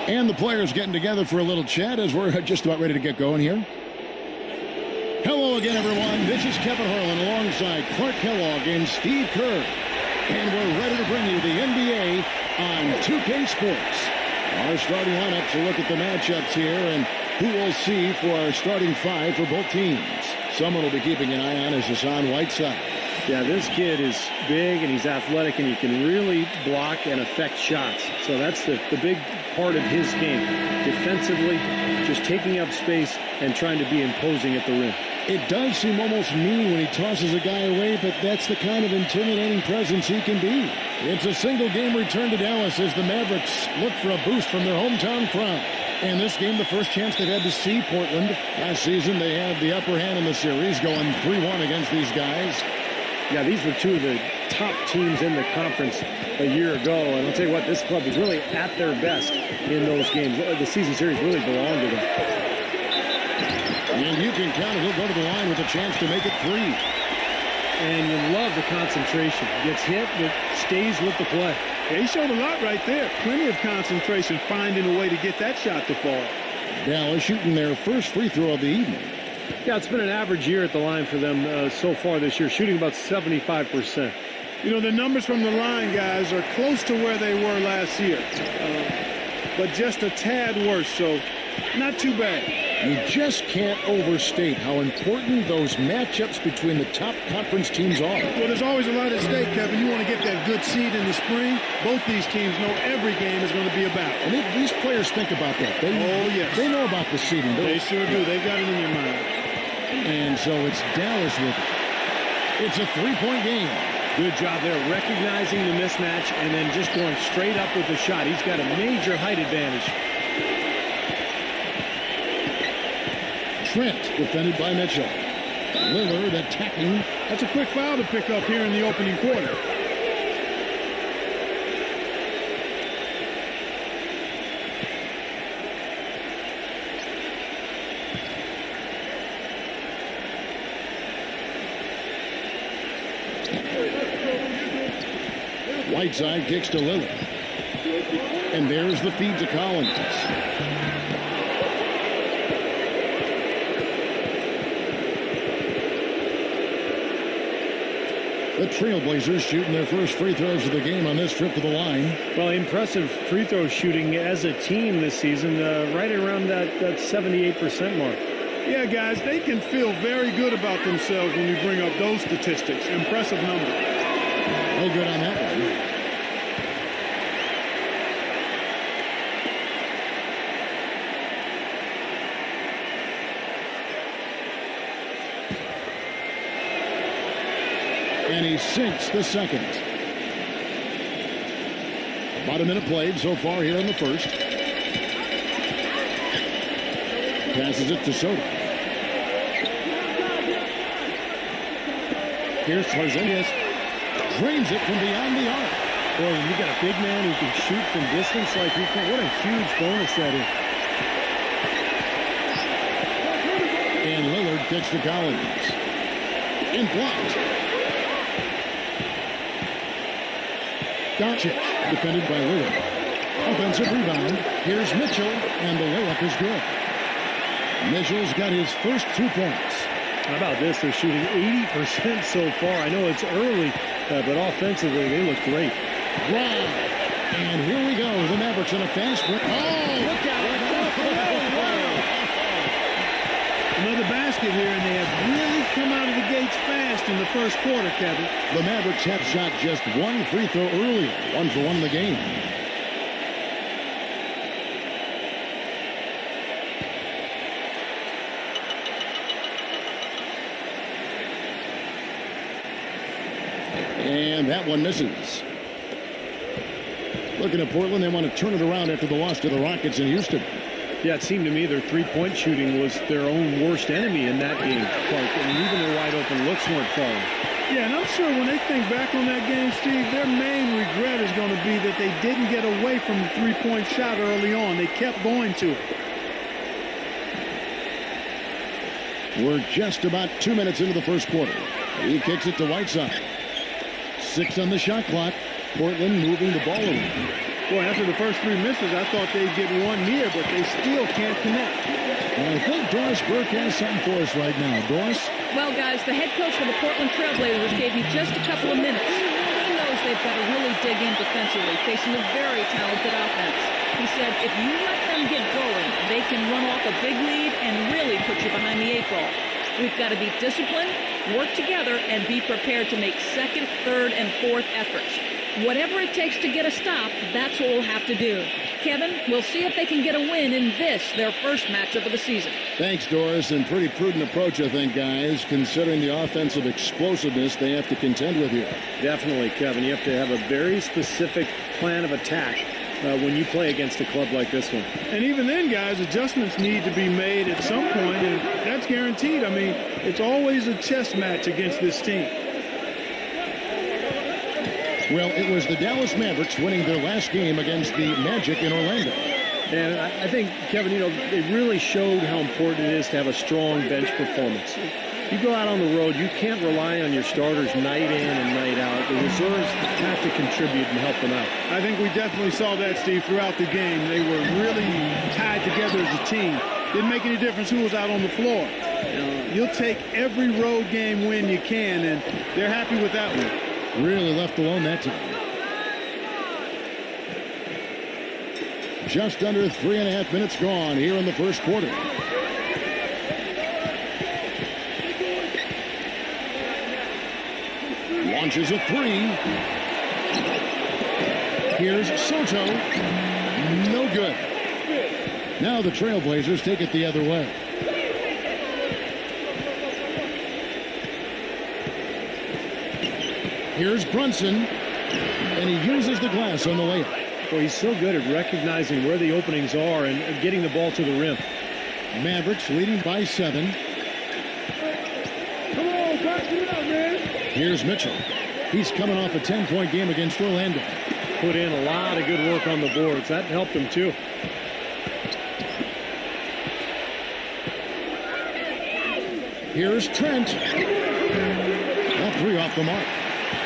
And the players getting together for a little chat as we're just about ready to get going here. Hello again, everyone. This is Kevin Harlan alongside Clark Kellogg and Steve Kerr. And we're ready to bring you the NBA on 2K Sports. Our starting lineups will look at the matchups here and who we'll see for our starting five for both teams. Someone will be keeping an eye on is Hassan Whiteside. Yeah, this kid is big and he's athletic and he can really block and affect shots. So that's the big part of his game. Defensively, just taking up space and trying to be imposing at the rim. It does seem almost mean when he tosses a guy away, but that's the kind of intimidating presence he can be. It's a single game return to Dallas as the Mavericks look for a boost from their hometown crowd. And this game, the first chance they've had to see Portland. Last season, they had the upper hand in the series, going 3-1 against these guys. Yeah, these were two of the top teams in the conference a year ago. And I'll tell you what, this club is really at their best in those games. The season series really belonged to them. And you can count it. He'll go to the line with a chance to make it 3. And you love the concentration. Gets hit, but stays with the play. Yeah, he showed a lot right there. Plenty of concentration, finding a way to get that shot to fall. Dallas shooting their first free throw of the evening. Yeah, it's been an average year at the line for them so far this year, shooting about 75%. You know, the numbers from the line, guys, are close to where they were last year. But just a tad worse, so not too bad. You just can't overstate how important those matchups between the top conference teams are. Well, there's always a lot at stake, Kevin. You want to get that good seed in the spring. Both these teams know every game is going to be about. And these players think about that. Yes. They know about the seeding. They sure do. They've got it in their mind. And so it's Dallas with it. It's a 3-point game. Good job there recognizing the mismatch and then just going straight up with the shot. He's got a major height advantage. Trent defended by Mitchell. Lillard attacking. That's a quick foul to pick up here in the opening quarter. Whiteside kicks to Lillard. And there's the feed to Collins. The Trailblazers shooting their first free throws of the game on this trip to the line. Well, impressive free throw shooting as a team this season, right around that 78% mark. Yeah, guys, they can feel very good about themselves when you bring up those statistics. Impressive number. No good on that one. And he sinks the second. About a minute played so far here in the first. Passes it to Soto. Here's Porzingis. Drains it from beyond the arc. Boy, when you got a big man who can shoot from distance like he can, what a huge bonus that is. And Lillard kicks to Collins. And blocked. Doncic, defended by Lillard. Offensive rebound. Here's Mitchell, and the layup is good. Mitchell's got his first 2 points. How about this? They're shooting 80% so far. I know it's early, but offensively, they look great. Wow. And here we go. The Mavericks in a fast break. Oh, look out. Another basket here, and they have really come out of the gates fast in the first quarter, Kevin. The Mavericks have shot just one free throw earlier. 1 for 1 in the game. And that one misses. Looking at Portland, they want to turn it around after the loss to the Rockets in Houston. Yeah, it seemed to me their three-point shooting was their own worst enemy in that game, Clark. I mean, even their wide-open looks weren't falling. Yeah, and I'm sure when they think back on that game, Steve, their main regret is going to be that they didn't get away from the three-point shot early on. They kept going to it. We're just about 2 minutes into the first quarter. He kicks it to Whiteside. 6 on the shot clock. Portland moving the ball around. Boy, after the first 3 misses, I thought they'd get one here, but they still can't connect. And I think Doris Burke has something for us right now. Doris? Well, guys, the head coach for the Portland Trailblazers gave me just a couple of minutes. He knows they've got to really dig in defensively, facing a very talented offense. He said if you let them get going, they can run off a big lead and really put you behind the 8 ball. We've got to be disciplined, work together, and be prepared to make second, third, and fourth efforts. Whatever it takes to get a stop, that's what we'll have to do. Kevin, we'll see if they can get a win in this, their first matchup of the season. Thanks, Doris, and pretty prudent approach, I think, guys, considering the offensive explosiveness they have to contend with here. Definitely, Kevin. You have to have a very specific plan of attack when you play against a club like this one. And even then, guys, adjustments need to be made at some point, and that's guaranteed. I mean, it's always a chess match against this team. Well, it was the Dallas Mavericks winning their last game against the Magic in Orlando. And I think, Kevin, they really showed how important it is to have a strong bench performance. You go out on the road, you can't rely on your starters night in and night out. The reserves have to contribute and help them out. I think we definitely saw that, Steve, throughout the game. They were really tied together as a team. Didn't make any difference who was out on the floor. You'll take every road game win you can, and they're happy with that one. Really left alone that time. Just under 3.5 minutes gone here in the first quarter. Launches a 3. Here's Soto. No good. Now the Trailblazers take it the other way. Here's Brunson, and he uses the glass on the layup. Well, he's so good at recognizing where the openings are and getting the ball to the rim. Mavericks leading by 7. Come on, pass it out, man. Here's Mitchell. He's coming off a 10-point game against Orlando. Put in a lot of good work on the boards. That helped him, too. Here's Trent. That 3 off the mark.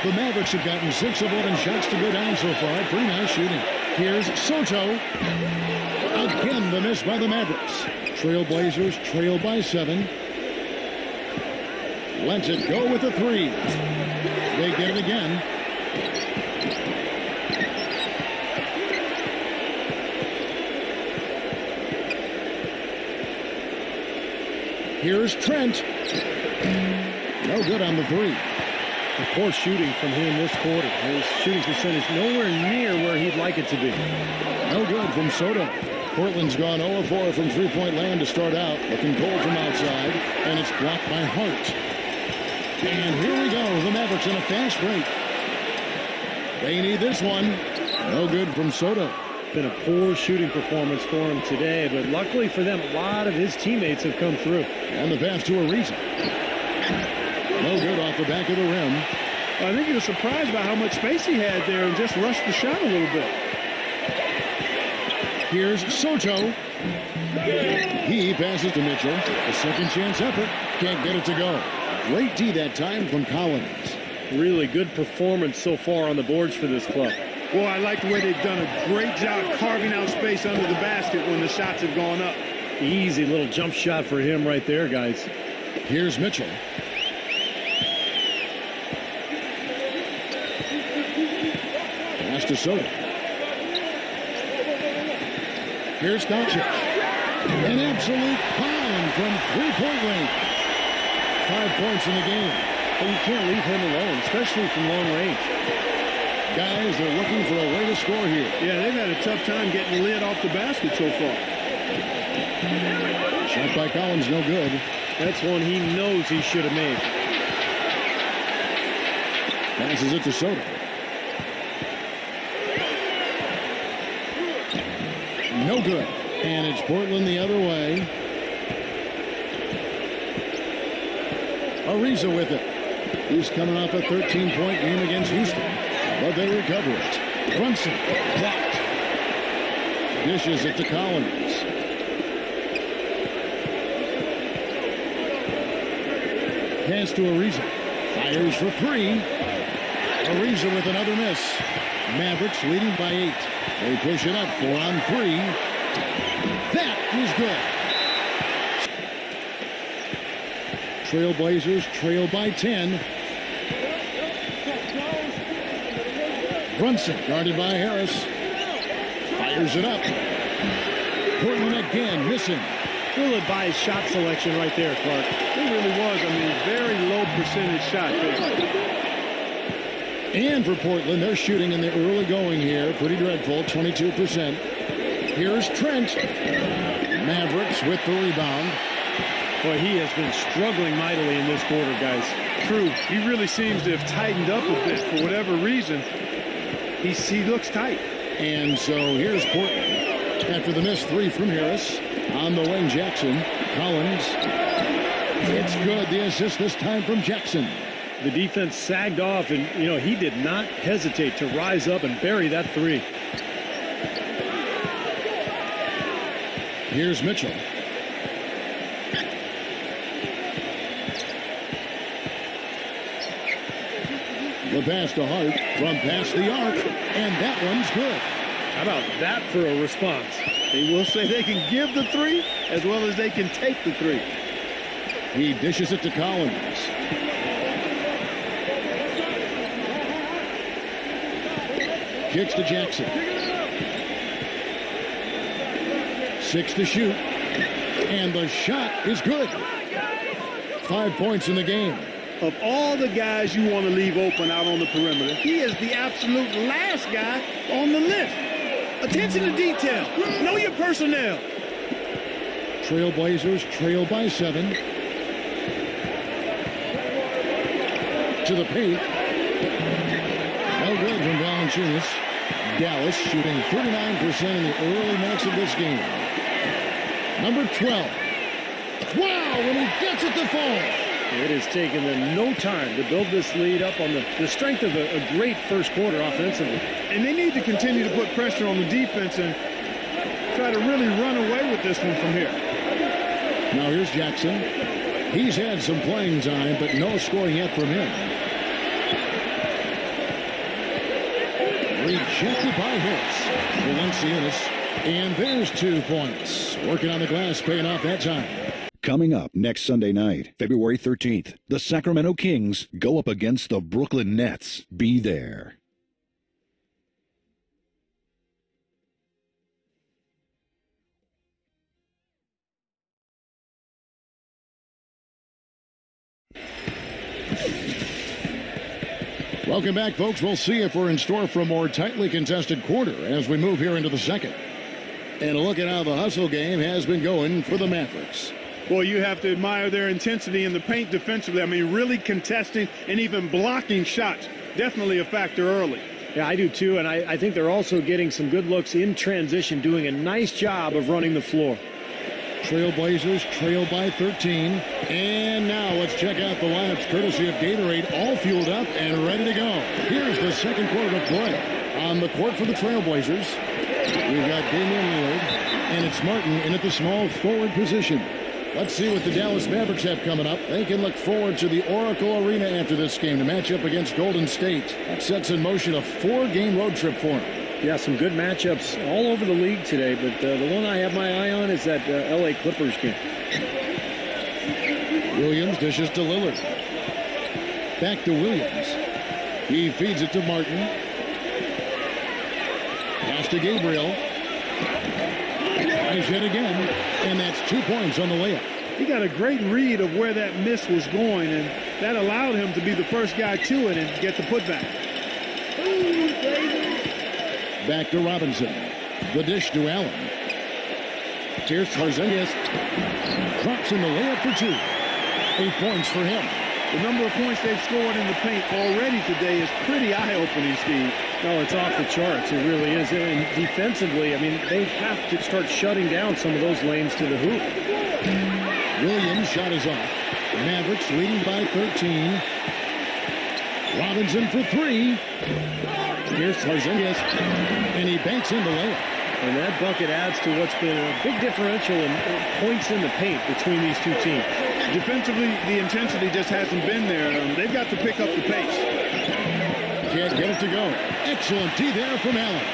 The Mavericks have gotten 6 of 11 shots to go down so far. Pretty nice shooting. Here's Soto. Again, the miss by the Mavericks. Trailblazers trail by 7. Lets it go with a 3. They get it again. Here's Trent. No good on the 3. Poor shooting from him this quarter. His shooting percentage nowhere near where he'd like it to be. No good from Soto. Portland's gone 0-4 from three-point land to start out. Looking cold from outside, and it's blocked by Hart. And here we go. The Mavericks in a fast break. They need this one. No good from Soto. Been a poor shooting performance for him today, but luckily for them, a lot of his teammates have come through. And the pass to Ariza. No good off the back of the rim. I think he was surprised by how much space he had there and just rushed the shot a little bit. Here's Soto. He passes to Mitchell. A second chance effort. Can't get it to go. Great D that time from Collins. Really good performance so far on the boards for this club. Boy, I like the way they've done a great job carving out space under the basket when the shots have gone up. Easy little jump shot for him right there, guys. Here's Mitchell. Pass to Soto. Here's Doncic. An absolute pound from three-point range. 5 points in the game. But you can't leave him alone, especially from long range. Guys, they're looking for a way to score here. Yeah, they've had a tough time getting lid off the basket so far. Shot by Collins, no good. That's one he knows he should have made. Passes it to Soto. No good. And it's Portland the other way. Ariza with it. He's coming off a 13-point game against Houston. But they recover it. Brunson blocked. Dishes it to Collins. Pass to Ariza. Fires for 3. Ariza with another miss. Mavericks leading by 8. They push it up 4 on 3. That is good. Trailblazers trail by 10. Brunson guarded by Harris. Fires it up. Portland again missing. Well advised shot selection right there, Clark. It really was. I mean, very low percentage shot there. And for Portland, they're shooting in the early going here. Pretty dreadful, 22%. Here's Trent. Mavericks with the rebound. Boy, he has been struggling mightily in this quarter, guys. True. He really seems to have tightened up a bit for whatever reason. He looks tight. And so here's Portland. After the missed 3 from Harris. On the wing, Jackson. Collins. It's good. The assist this time from Jackson. The defense sagged off, and, he did not hesitate to rise up and bury that 3. Here's Mitchell. The pass to Hart from past the arc, and that one's good. How about that for a response? They will say they can give the 3 as well as they can take the 3. He dishes it to Collins. Kicks to Jackson. 6 to shoot. And the shot is good. 5 points in the game. Of all the guys you want to leave open out on the perimeter, he is the absolute last guy on the list. Attention to detail. Know your personnel. Trailblazers trail by 7. To the paint. No good from Valanciunas. Dallas shooting 39% in the early minutes of this game. Number 12. Wow, when he gets it to fall. It has taken them no time to build this lead up on the strength of a great first quarter offensively. And they need to continue to put pressure on the defense and try to really run away with this one from here. Now here's Jackson. He's had some playing time, but no scoring yet from him. Rejected by Harris. Valanciunas. And there's 2 points. Working on the glass, paying off that time. Coming up next Sunday night, February 13th, the Sacramento Kings go up against the Brooklyn Nets. Be there. Welcome back, folks. We'll see if we're in store for a more tightly contested quarter as we move here into the second. And a look at how the hustle game has been going for the Mavericks. Well, you have to admire their intensity in the paint defensively. I mean, really contesting and even blocking shots. Definitely a factor early. Yeah, I do too, and I think they're also getting some good looks in transition, doing a nice job of running the floor. Trailblazers trail by 13. And now let's check out the lineups courtesy of Gatorade, all fueled up and ready to go. Here's the second quarter of play. On the court for the Trailblazers, we've got Damian Lillard, and it's Martin in at the small forward position. Let's see what the Dallas Mavericks have coming up. They can look forward to the Oracle Arena after this game to match up against Golden State. That sets in motion a 4-game road trip for them. Yeah, some good matchups all over the league today, but the one I have my eye on is that L.A. Clippers game. Williams dishes to Lillard. Back to Williams. He feeds it to Martin. Pass to Gabriel. Tries yet again, and that's 2 points on the layup. He got a great read of where that miss was going, and that allowed him to be the first guy to it and get the putback. Back to Robinson. The dish to Allen. Here's Porzingis. Drops in the layup for 2. 8 points for him. The number of points they've scored in the paint already today is pretty eye-opening, Steve. No, it's off the charts. It really is. And defensively, I mean, they have to start shutting down some of those lanes to the hoop. Williams' shot is off. Mavericks leading by 13. Robinson for 3. Here's Porzingis, and he banks in the layup. And that bucket adds to what's been a big differential in points in the paint between these two teams. Defensively, the intensity just hasn't been there. They've got to pick up the pace. Can't get it to go. Excellent D there from Allen.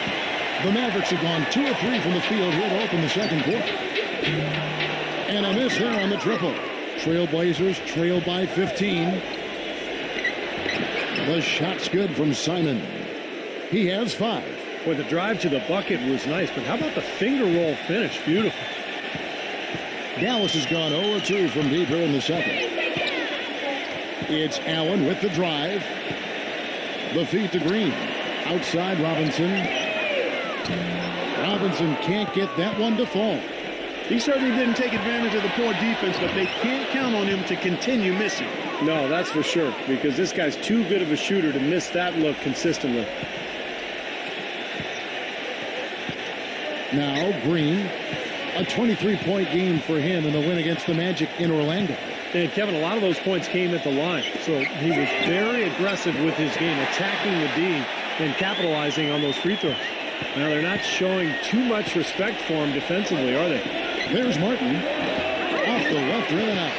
The Mavericks have gone 2 of 3 from the field here to open the second quarter. And a miss there on the triple. Trailblazers trail by 15. The shot's good from Simon. He has 5. Boy, the drive to the bucket was nice, but how about the finger roll finish? Beautiful. Dallas has gone 0-2 from deep here in the second. It's Allen with the drive. The feed to Green. Outside Robinson. Robinson can't get that one to fall. He certainly didn't take advantage of the poor defense, but they can't count on him to continue missing. No, that's for sure, because this guy's too good of a shooter to miss that look consistently. Now Green. A 23-point game for him in the win against the Magic in Orlando. And Kevin, a lot of those points came at the line. So he was very aggressive with his game, attacking the D and capitalizing on those free throws. Now they're not showing too much respect for him defensively, are they? There's Martin. Off the left rim and out.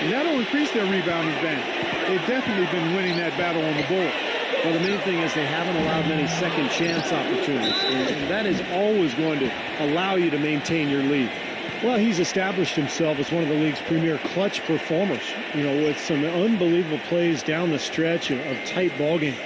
And that'll increase their rebounding advantage. They've definitely been winning that battle on the board. Well, the main thing is they haven't allowed many second chance opportunities. And that is always going to allow you to maintain your lead. Well, he's established himself as one of the league's premier clutch performers, with some unbelievable plays down the stretch of tight ball games.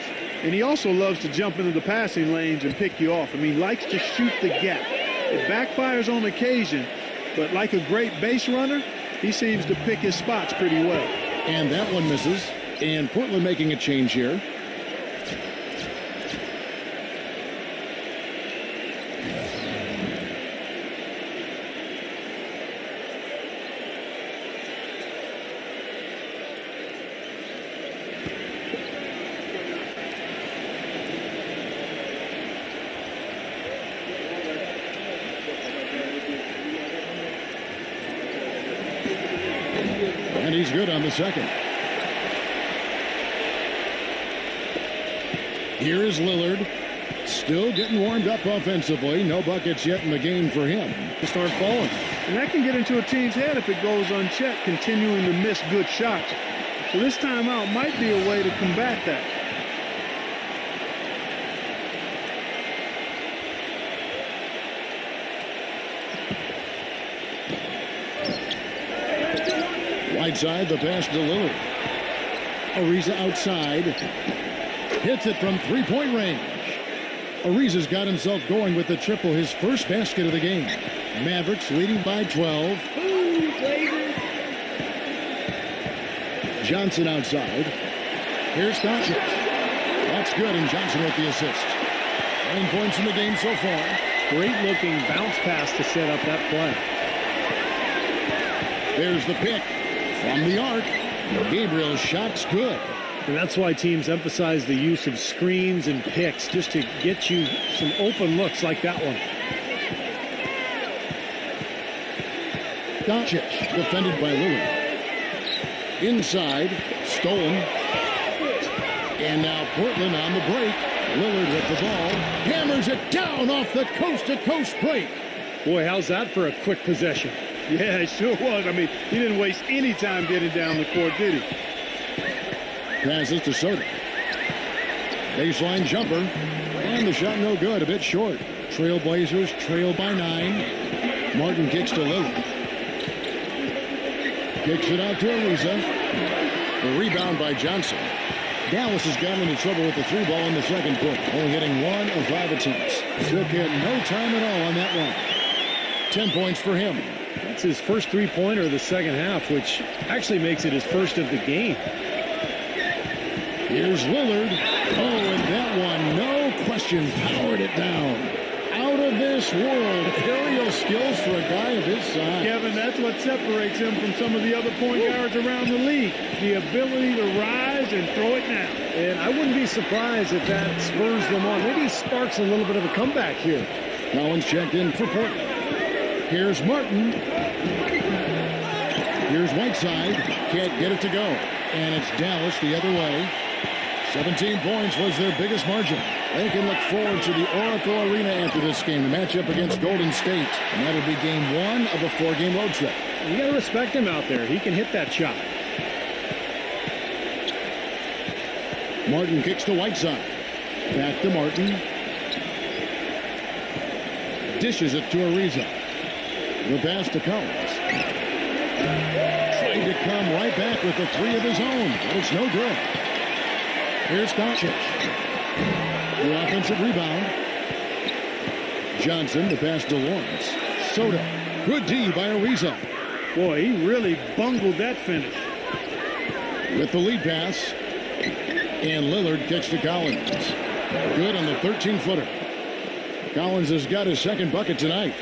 And he also loves to jump into the passing lanes and pick you off. Likes to shoot the gap. It backfires on occasion, but like a great base runner, he seems to pick his spots pretty well. And that one misses. And Portland making a change here. And he's good on the second. Here is Lillard. Still getting warmed up offensively. No buckets yet in the game for him. Just aren't falling. And that can get into a team's head if it goes unchecked, continuing to miss good shots. So this timeout might be a way to combat that. Whiteside, the pass to Lillard. Ariza outside. Hits it from three-point range. Ariza's got himself going with the triple, his first basket of the game. Mavericks leading by 12. Johnson outside. Here's Doncic. That's good, and Johnson with the assist. 9 points in the game so far. Great-looking bounce pass to set up that play. There's the pick from the arc. Gabriel's shot's good. And that's why teams emphasize the use of screens and picks, just to get you some open looks like that one. Doncic, defended by Lillard. Inside, stolen. And now Portland on the break. Lillard with the ball. Hammers it down off the coast-to-coast break. Boy, how's that for a quick possession? Yeah, it sure was. He didn't waste any time getting down the court, did he? Passes to Sotto. Baseline jumper. And the shot no good, a bit short. Trailblazers trail by 9. Martin kicks to Lillard. Kicks it out to Ariza. The rebound by Johnson. Dallas has gotten into trouble with the 3-ball in the second quarter. Only hitting 1 of 5 attempts. Took in no time at all on that one. 10 points for him. That's his first three-pointer of the second half, which actually makes it his first of the game. Here's Lillard. Oh, and that one, no question, powered it down. Out of this world. Aerial skills for a guy of his size. Kevin, that's what separates him from some of the other point guards around the league. The ability to rise and throw it down. And I wouldn't be surprised if that spurs them on. Maybe he sparks a little bit of a comeback here. Collins checked in for Portland. Here's Martin. Here's Whiteside. Can't get it to go. And it's Dallas the other way. 17 points was their biggest margin. They can look forward to the Oracle Arena after this game, the matchup against Golden State. And that'll be game 1 of a 4-game road trip. You got to respect him out there. He can hit that shot. Martin kicks to Whiteside. Back to Martin. Dishes it to Ariza. The pass to Collins. Tried to come right back with the three of his own, but it's no good. Here's Doncic. The offensive rebound. Johnson, the pass to Lawrence. Soto. Good D by Ariza. Boy, he really bungled that finish. With the lead pass. And Lillard kicks to Collins. Good on the 13-footer. Collins has got his second bucket tonight.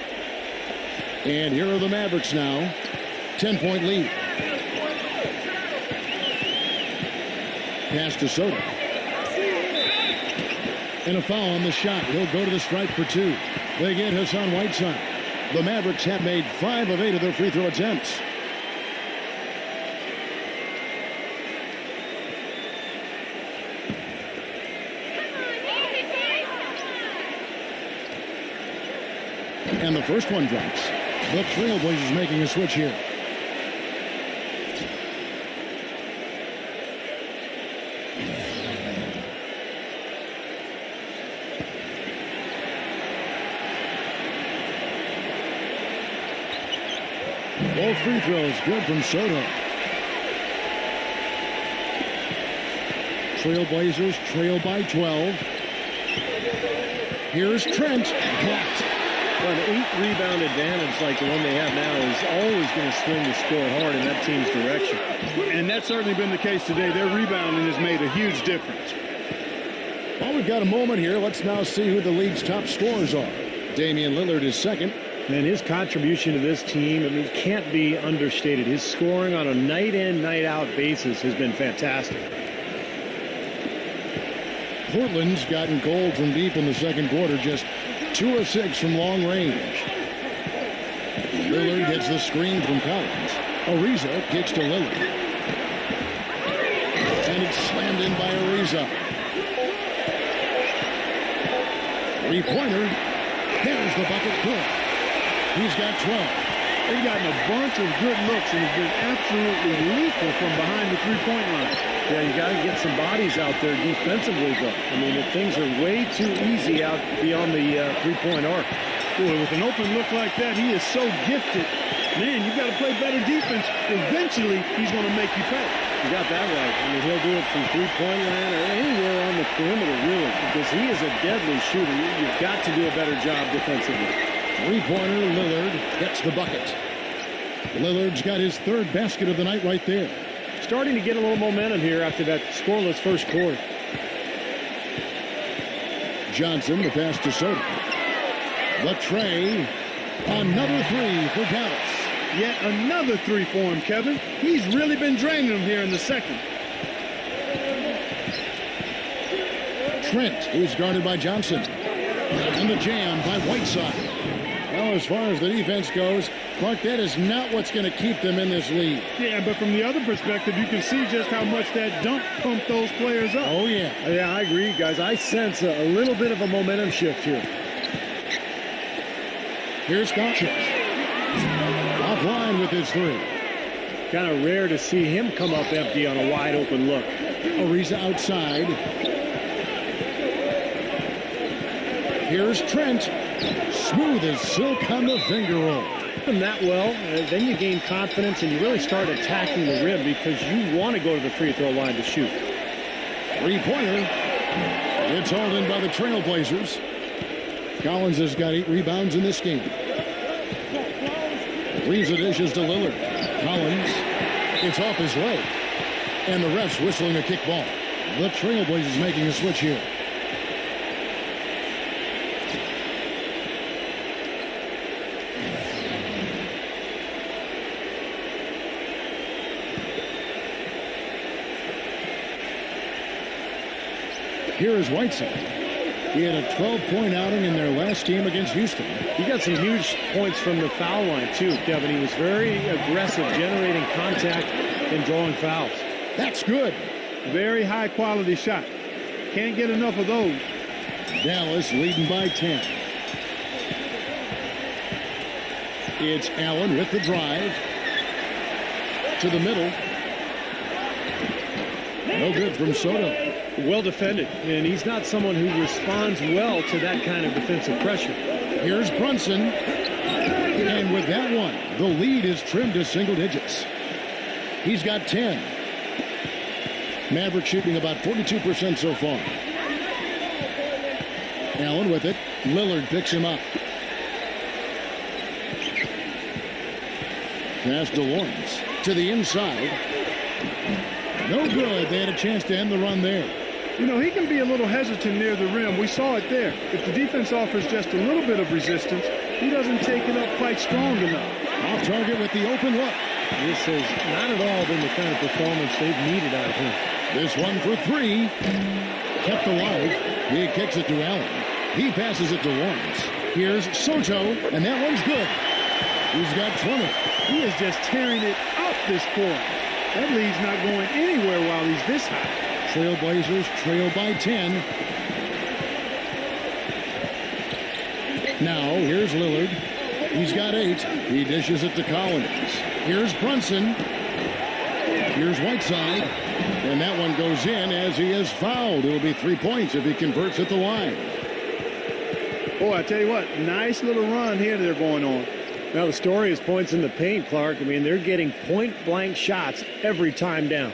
And here are the Mavericks now. 10-point lead. Pass to Soto. And a foul on the shot. He'll go to the stripe for two. They get Hassan Whiteside. The Mavericks have made 5 of 8 of their free throw attempts. And the first one drops. The Trailblazers making a switch here. Both free throws good from Soto. Trailblazers trail by 12. Here's Trent. Blocked. Well, an 8-rebound advantage like the one they have now is always going to swing the score hard in that team's direction. And that's certainly been the case today. Their rebounding has made a huge difference. Well, we've got a moment here. Let's now see who the league's top scorers are. Damian Lillard is second. And his contribution to this team, I mean, can't be understated. His scoring on a night-in, night-out basis has been fantastic. Portland's gotten cold from deep in the second quarter, just 2 of 6 from long range. Lillard gets the screen from Collins. Ariza kicks to Lillard. And it's slammed in by Ariza. Three-pointer. There's the bucket. Good. He's got 12. They've gotten a bunch of good looks and have been absolutely lethal from behind the three-point line. Yeah, you got to get some bodies out there defensively, though. I mean, things are way too easy out beyond the three-point arc. Boy, with an open look like that, he is so gifted. Man, you've got to play better defense. Eventually, he's going to make you pay. You got that right. I mean, he'll do it from three-point land or anywhere on the perimeter, really, because he is a deadly shooter. You've got to do a better job defensively. Three-pointer, Lillard gets the bucket. Lillard's got his third basket of the night right there. Starting to get a little momentum here after that scoreless first quarter. Johnson, the pass to Soto. The tray. Another three for Dallas. Yet another three for him, Kevin. He's really been draining them here in the second. Trent, who's guarded by Johnson. And the jam by Whiteside. Well, as far as the defense goes, Clark, that is not what's going to keep them in this league. Yeah, but from the other perspective, you can see just how much that dunk pumped those players up. Oh, yeah. Yeah, I agree, guys. I sense a little bit of a momentum shift here. Here's Doncic. Offline with his three. Kind of rare to see him come up empty on a wide open look. Ariza outside. Here's Trent. Smooth as silk on the finger roll. Them that well, then you gain confidence and you really start attacking the rim because you want to go to the free throw line to shoot. Three-pointer. It's hauled in by the Trailblazers. Collins has got 8 rebounds in this game. Ariza dishes to Lillard. Collins. It's off his leg. And the refs whistling a kick ball. The Trailblazers making a switch here. Here is Whiteside. He had a 12-point outing in their last game against Houston. He got some huge points from the foul line, too, Kevin. He was very aggressive, generating contact and drawing fouls. That's good. Very high-quality shot. Can't get enough of those. Dallas leading by 10. It's Allen with the drive. To the middle. No good from Soto. Well defended, and he's not someone who responds well to that kind of defensive pressure. Here's Brunson. And with that one, the lead is trimmed to single digits. He's got 10. Maverick shooting about 42% so far. Allen with it. Lillard picks him up. Pass to Lawrence. To the inside. No good. They had a chance to end the run there. You know, he can be a little hesitant near the rim. We saw it there. If the defense offers just a little bit of resistance, he doesn't take it up quite strong enough. Off target with the open look. This has not at all been the kind of performance they've needed out of him. This one for three. Kept alive. He kicks it to Allen. He passes it to Lawrence. Here's Soto, and that one's good. He's got 20. He is just tearing it up this quarter. That lead's not going anywhere while he's this high. Trailblazers trail by 10. Now, here's Lillard. He's got 8. He dishes it to Collins. Here's Brunson. Here's Whiteside. And that one goes in as he is fouled. It'll be 3 points if he converts at the line. Boy, I tell you what, nice little run here they're going on. Now the story is points in the paint, Clark. I mean, they're getting point-blank shots every time down.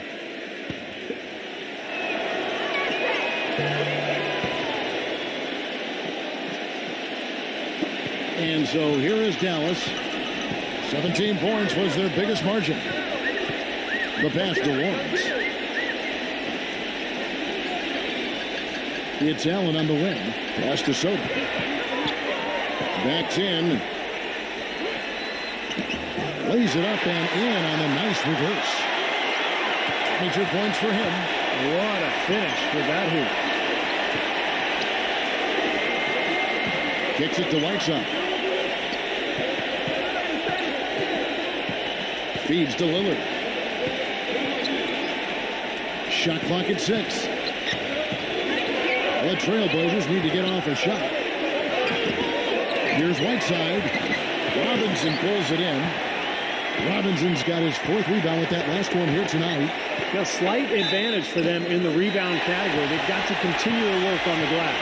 And so here is Dallas. 17 points was their biggest margin. The pass to Lawrence. It's Allen on the wing. Pass to Soto. Backs in. Lays it up and in on a nice reverse. 22 points for him. What a finish with that hoop. Kicks it to Whiteside. Feeds to Lillard. Shot clock at 6. The Trailblazers need to get off a shot. Here's Whiteside. Robinson pulls it in. Robinson's got his 4th rebound with that last one here tonight. A slight advantage for them in the rebound category. They've got to continue to work on the glass.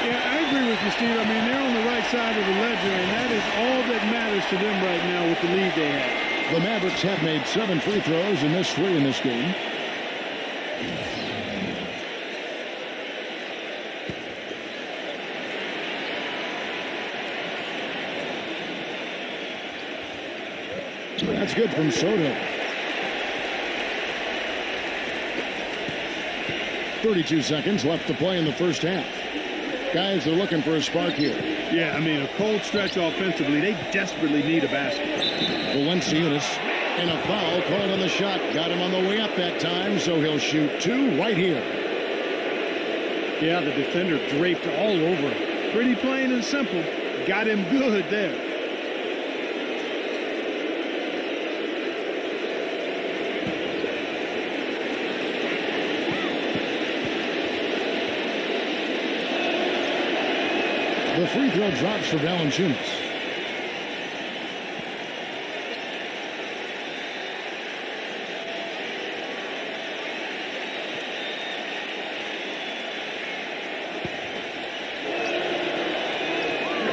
Yeah, I agree with you, Steve. I mean, they're on the right side of the ledger, and that is all that matters to them right now with the lead they have. The Mavericks have made 7 free throws and missed 3 in this game. That's good from Soto. 32 seconds left to play in the first half. Guys are looking for a spark here. Yeah, I mean, a cold stretch offensively. They desperately need a basket. Valanciunas, and a foul called on the shot. Got him on the way up that time, so he'll shoot 2 right here. Yeah, the defender draped all over him. Pretty plain and simple. Got him good there. The free throw drops for Valanciunas.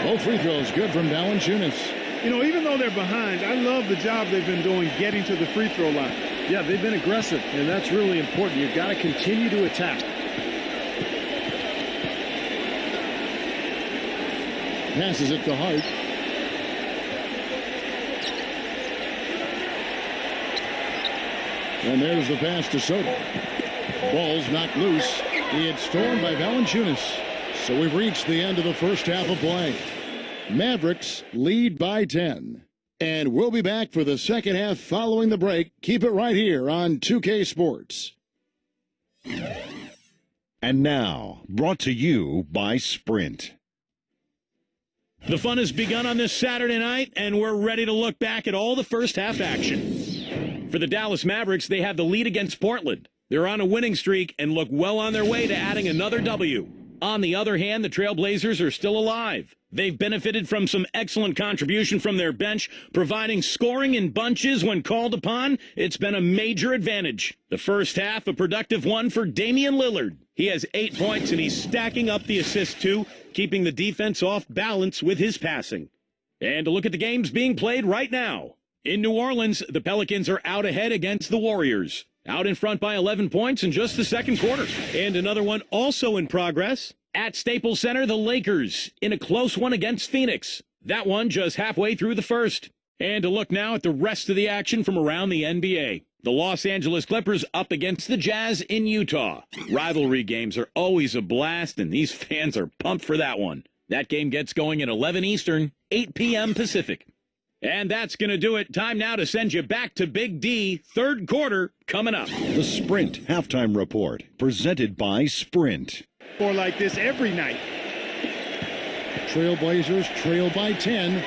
Both free throws good from Valanciunas. You know, even though they're behind, I love the job they've been doing getting to the free throw line. Yeah, they've been aggressive, and that's really important. You've got to continue to attack. Passes it to Hart. And there's the pass to Soto. Ball's knocked loose. It's stolen by Valanciunas. So we've reached the end of the first half of play. Mavericks lead by 10. And we'll be back for the second half following the break. Keep it right here on 2K Sports. And now, brought to you by Sprint. The fun has begun on this Saturday night, and we're ready to look back at all the first half action. For the Dallas Mavericks, they have the lead against Portland. They're on a winning streak and look well on their way to adding another W. On the other hand, the Trailblazers are still alive. They've benefited from some excellent contribution from their bench, providing scoring in bunches when called upon. It's been a major advantage. The first half, a productive one for Damian Lillard. He has 8 points, and he's stacking up the assists, too, keeping the defense off balance with his passing. And to look at the games being played right now. In New Orleans, the Pelicans are out ahead against the Warriors. Out in front by 11 points in just the second quarter. And another one also in progress. At Staples Center, the Lakers in a close one against Phoenix. That one just halfway through the first. And to look now at the rest of the action from around the NBA. The Los Angeles Clippers up against the Jazz in Utah. Rivalry games are always a blast, and these fans are pumped for that one. That game gets going at 11 Eastern, 8 p.m. Pacific. And that's going to do it. Time now to send you back to Big D. Third quarter coming up. The Sprint Halftime Report, presented by Sprint. Or like this every night. Trailblazers trail by 10.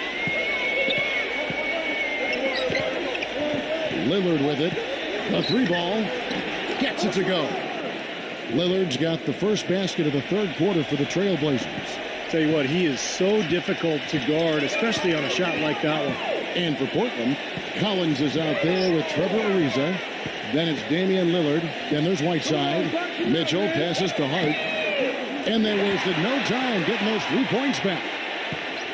Lillard with it. The three ball. Gets it to go. Lillard's got the first basket of the third quarter for the Trailblazers. Tell you what, he is so difficult to guard, especially on a shot like that one. And for Portland, Collins is out there with Trevor Ariza. Then it's Damian Lillard. Then there's Whiteside. Mitchell passes to Hart. And they wasted no time getting those 3 points back.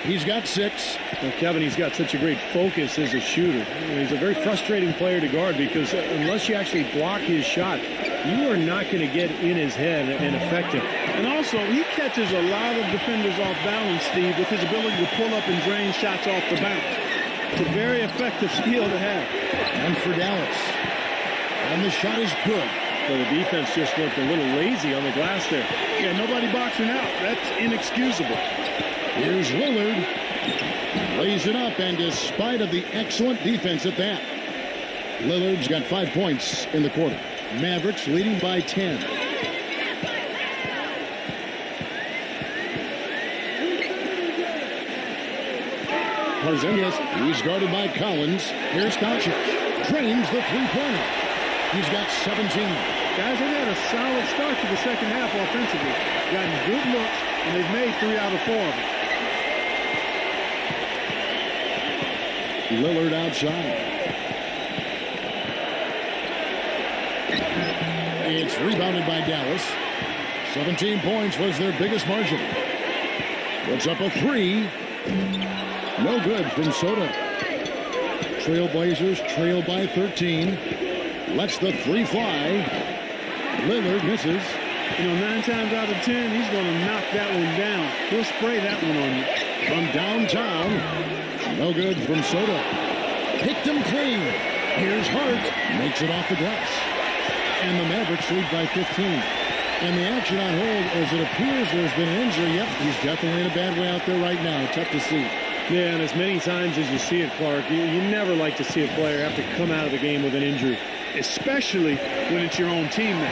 He's got 6. Well, Kevin, he's got such a great focus as a shooter. He's a very frustrating player to guard because unless you actually block his shot, you are not going to get in his head and affect him. And also, he catches a lot of defenders off balance, Steve, with his ability to pull up and drain shots off the bounce. It's a very effective skill to have. And for Dallas. And the shot is good. Well, the defense just looked a little lazy on the glass there. Yeah, nobody boxing out. That's inexcusable. Here's Lillard. Lays it up, and despite of the excellent defense at that, Lillard's got 5 points in the quarter. Mavericks leading by 10. Porzingis, he's guarded by Collins. Here's Doncic. Drains the three-pointer. He's got 17. Guys, they've had a solid start to the second half offensively. Gotten good looks, and they've made 3 out of 4 of them. Lillard outside. It's rebounded by Dallas. 17 points was their biggest margin. Puts up a 3. No good from Sotto. Trailblazers trail by 13. Lets the 3 fly. Lillard misses. You know, 9 times out of 10, he's going to knock that one down. He'll spray that one on you. From downtown. No good from Sotto. Picked him clean. Here's Hart. Makes it off the glass. And the Mavericks lead by 15. And the action on hold, as it appears there's been an injury. Yep, he's definitely in a bad way out there right now. Tough to see. Yeah, and as many times as you see it, Clark, you never like to see a player have to come out of the game with an injury. Especially when it's your own teammate.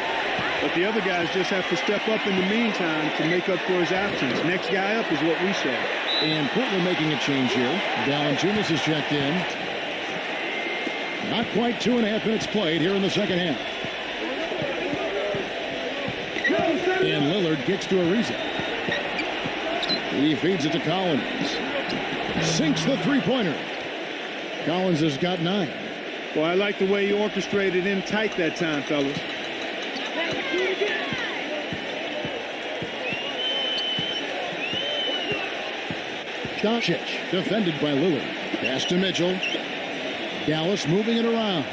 But the other guys just have to step up in the meantime to make up for his absence. Next guy up is what we say. And Portland making a change here. Valanciunas is checked in. Not quite 2.5 minutes played here in the second half. And Lillard gets to Ariza. He feeds it to Collins. Sinks the three-pointer. Collins has got 9. Well, I like the way he orchestrated in tight that time, fellas. Doncic defended by Lillard. Pass to Mitchell. Dallas moving it around.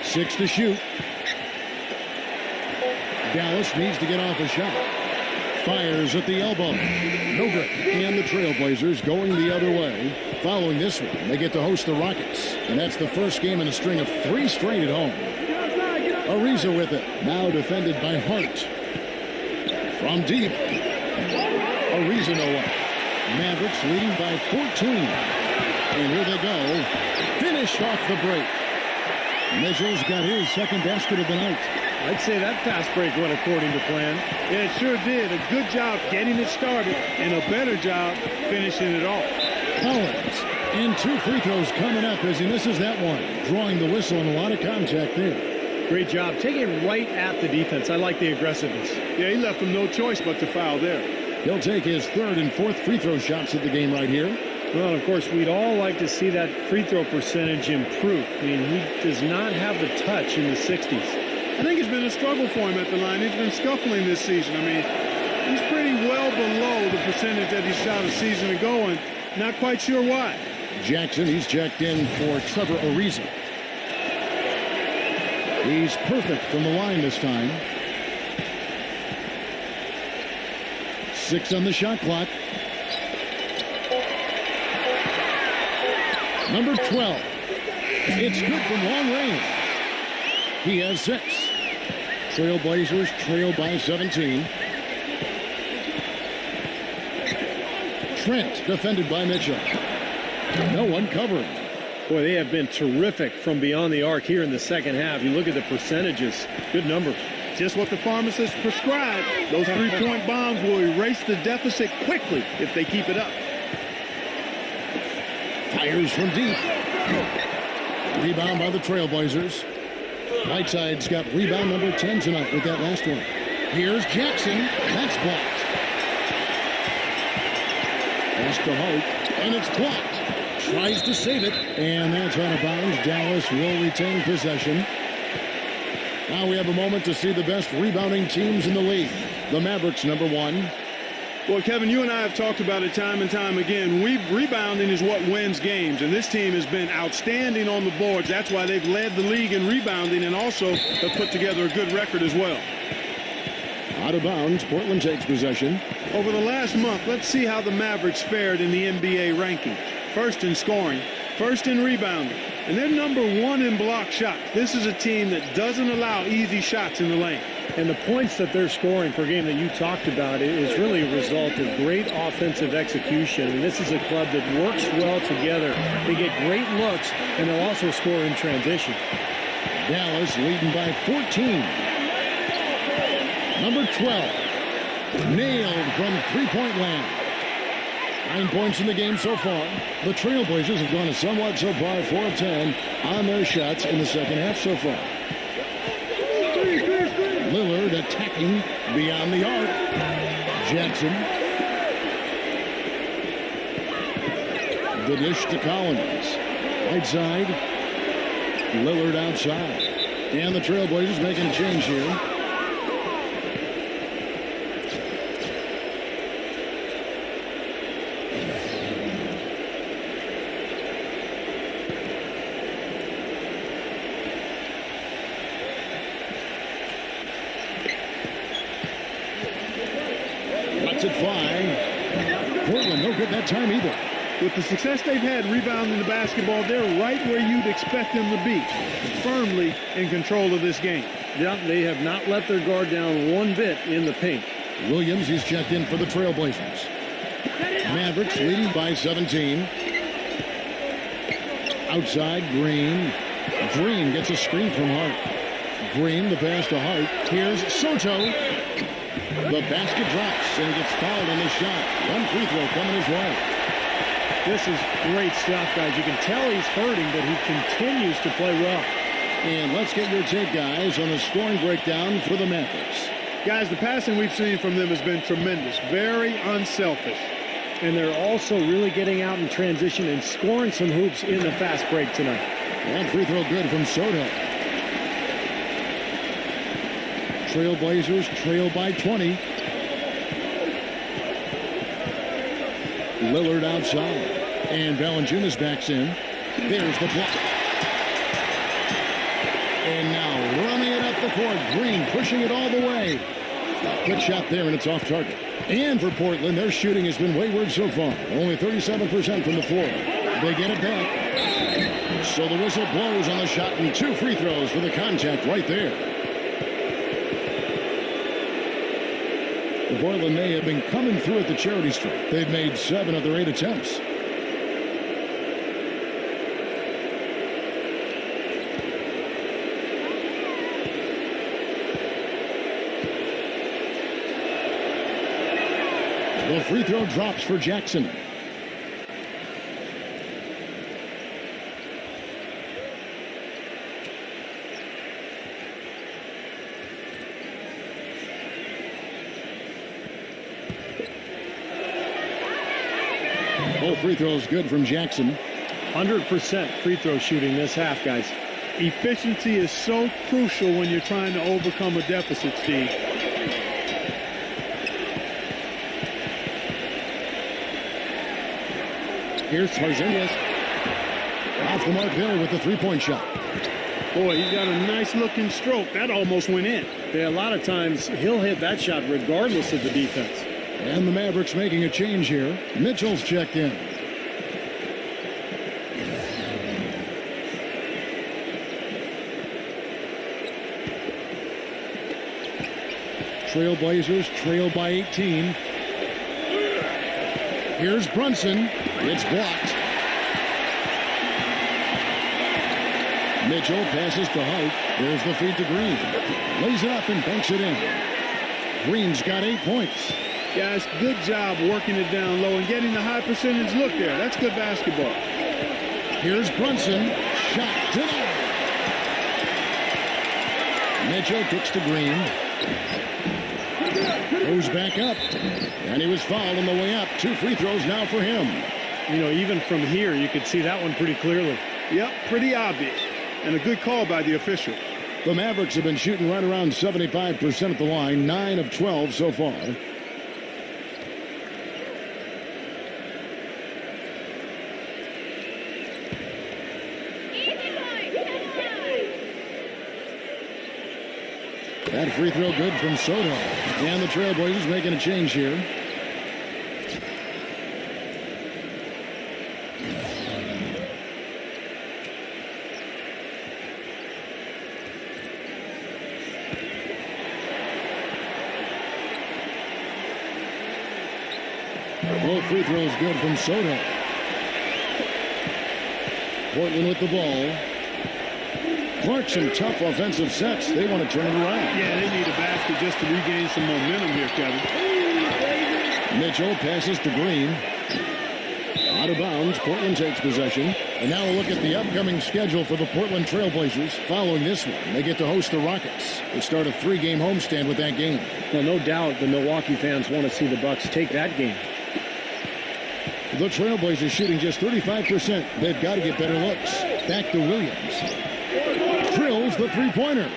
6 to shoot. Dallas needs to get off a shot. Fires at the elbow. No good. And the Trailblazers going the other way. Following this one, they get to host the Rockets. And that's the first game in a string of 3 straight at home. Ariza with it. Now defended by Hart. From deep. Ariza no one. Mavericks leading by 14. And here they go. Finished off the break. Mitchell's got his second basket of the night. I'd say that fast break went according to plan. Yeah, it sure did. A good job getting it started and a better job finishing it off. Collins. And 2 free throws coming up as he misses that one. Drawing the whistle and a lot of contact there. Great job. Taking it right at the defense. I like the aggressiveness. Yeah, he left them no choice but to foul there. He'll take his third and fourth free throw shots of the game right here. Well, of course, we'd all like to see that free throw percentage improve. I mean, he does not have the touch in the 60s. I think it's been a struggle for him at the line. He's been scuffling this season. I mean, he's pretty well below the percentage that he shot a season ago, and not quite sure why. Jackson, he's checked in for Trevor Ariza. He's perfect from the line this time. 6 on the shot clock. Number 12. It's good from long range. He has 6. Trailblazers trail by 17. Trent defended by Mitchell. No one covering. Boy, they have been terrific from beyond the arc here in the second half. You look at the percentages, good numbers. Just what the pharmacist prescribed. Those three-point bombs will erase the deficit quickly if they keep it up. Fires from deep. Rebound by the Trailblazers. Whiteside's got rebound number 10 tonight with that last one. Here's Jackson. That's blocked. Pass to Hart, and it's blocked. Tries to save it, and that's out of bounds. Dallas will retain possession. Now we have a moment to see the best rebounding teams in the league. The Mavericks, number 1. Well, Kevin, you and I have talked about it time and time again. Rebounding is what wins games, and this team has been outstanding on the boards. That's why they've led the league in rebounding and also have put together a good record as well. Out of bounds, Portland takes possession. Over the last month, let's see how the Mavericks fared in the NBA ranking. First in scoring, first in rebounding, and they're number 1 in block shots. This is a team that doesn't allow easy shots in the lane. And the points that they're scoring per game that you talked about is really a result of great offensive execution. And this is a club that works well together. They get great looks, and they'll also score in transition. Dallas leading by 14. Number 12. Nailed from three-point land. 9 points in the game so far. The Trailblazers have gone a somewhat subpar 4 of 10 on their shots in the second half so far. Lillard attacking beyond the arc. Jackson. The dish to Collins. Right side. Lillard outside. And the Trailblazers making a change here. It fly. Portland no good that time either. With the success they've had rebounding the basketball, they're right where you'd expect them to be, firmly in control of this game. Yeah, they have not let their guard down one bit in the paint. Williams is checked in for the Trailblazers. Mavericks leading by 17. Outside, Green. Green gets a screen from Hart. Green, the pass to Hart. Here's Soto. The basket drops, and he gets fouled on the shot. One free throw coming his way. This is great stuff, guys. You can tell he's hurting, but he continues to play well. And let's get your take, guys, on the scoring breakdown for the Mavericks. Guys, the passing we've seen from them has been tremendous. Very unselfish. And they're also really getting out in transition and scoring some hoops in the fast break tonight. That free throw good from Soto. Trailblazers trail by 20. Lillard outside. And Valanciunas backs in. There's the block. And now running it up the court. Green pushing it all the way. Good shot there, and it's off target. And for Portland, their shooting has been wayward so far. Only 37% from the floor. They get it back. So the whistle blows on the shot, and 2 free throws for the contact right there. The Portland, they have been coming through at the charity stripe. They've made 7 of their 8 attempts. The free throw drops for Jackson. Both free throws good from Jackson. 100% free throw shooting this half, guys. Efficiency is so crucial when you're trying to overcome a deficit, Steve. Here's Tarzanez. Off the mark there with the three-point shot. Boy, he's got a nice-looking stroke. That almost went in. Yeah, a lot of times he'll hit that shot regardless of the defense. And the Mavericks making a change here. Mitchell's checked in. Trailblazers trail by 18. Here's Brunson. It's blocked. Mitchell passes to Hart. There's the feed to Green. Lays it up and banks it in. Green's got 8 points. Guys, good job working it down low and getting the high percentage look there. That's good basketball. Here's Brunson. Shot denied. Mitchell kicks to Green. Goes back up. And he was fouled on the way up. 2 free throws now for him. You know, even from here, you could see that one pretty clearly. Yep, pretty obvious. And a good call by the official. The Mavericks have been shooting right around 75% at the line. 9 of 12 so far. That free throw good from Soto. And the Trailblazers making a change here. Both free throws good from Soto. Portland with the ball. Clarkson, tough offensive sets. They want to turn it around. Yeah, they need a basket just to regain some momentum here, Kevin. Mitchell passes to Green. Out of bounds. Portland takes possession. And now we'll look at the upcoming schedule for the Portland Trailblazers. Following this one, they get to host the Rockets. They start a 3-game homestand with that game. Well, no doubt the Milwaukee fans want to see the Bucks take that game. The Trailblazers shooting just 35%. They've got to get better looks. Back to Williams. Drills the three-pointer.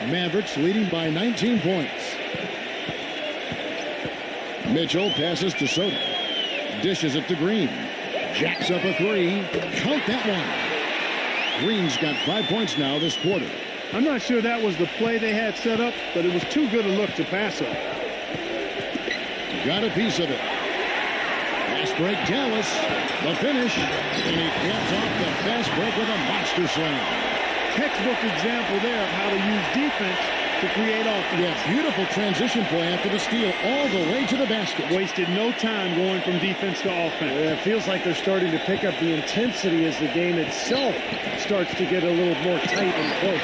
Mavericks leading by 19 points. Mitchell passes to Soto. Dishes it to Green. Jacks up a 3. Count that one. Green's got 5 points now this quarter. I'm not sure that was the play they had set up, but it was too good a look to pass up. Got a piece of it. Fast break, Dallas. The finish. And he caps off the fast break with a monster slam. Textbook example there of how to use defense to create offense. Yeah, beautiful transition play after the steal all the way to the basket. Wasted no time going from defense to offense. Yeah, it feels like they're starting to pick up the intensity as the game itself starts to get a little more tight and close.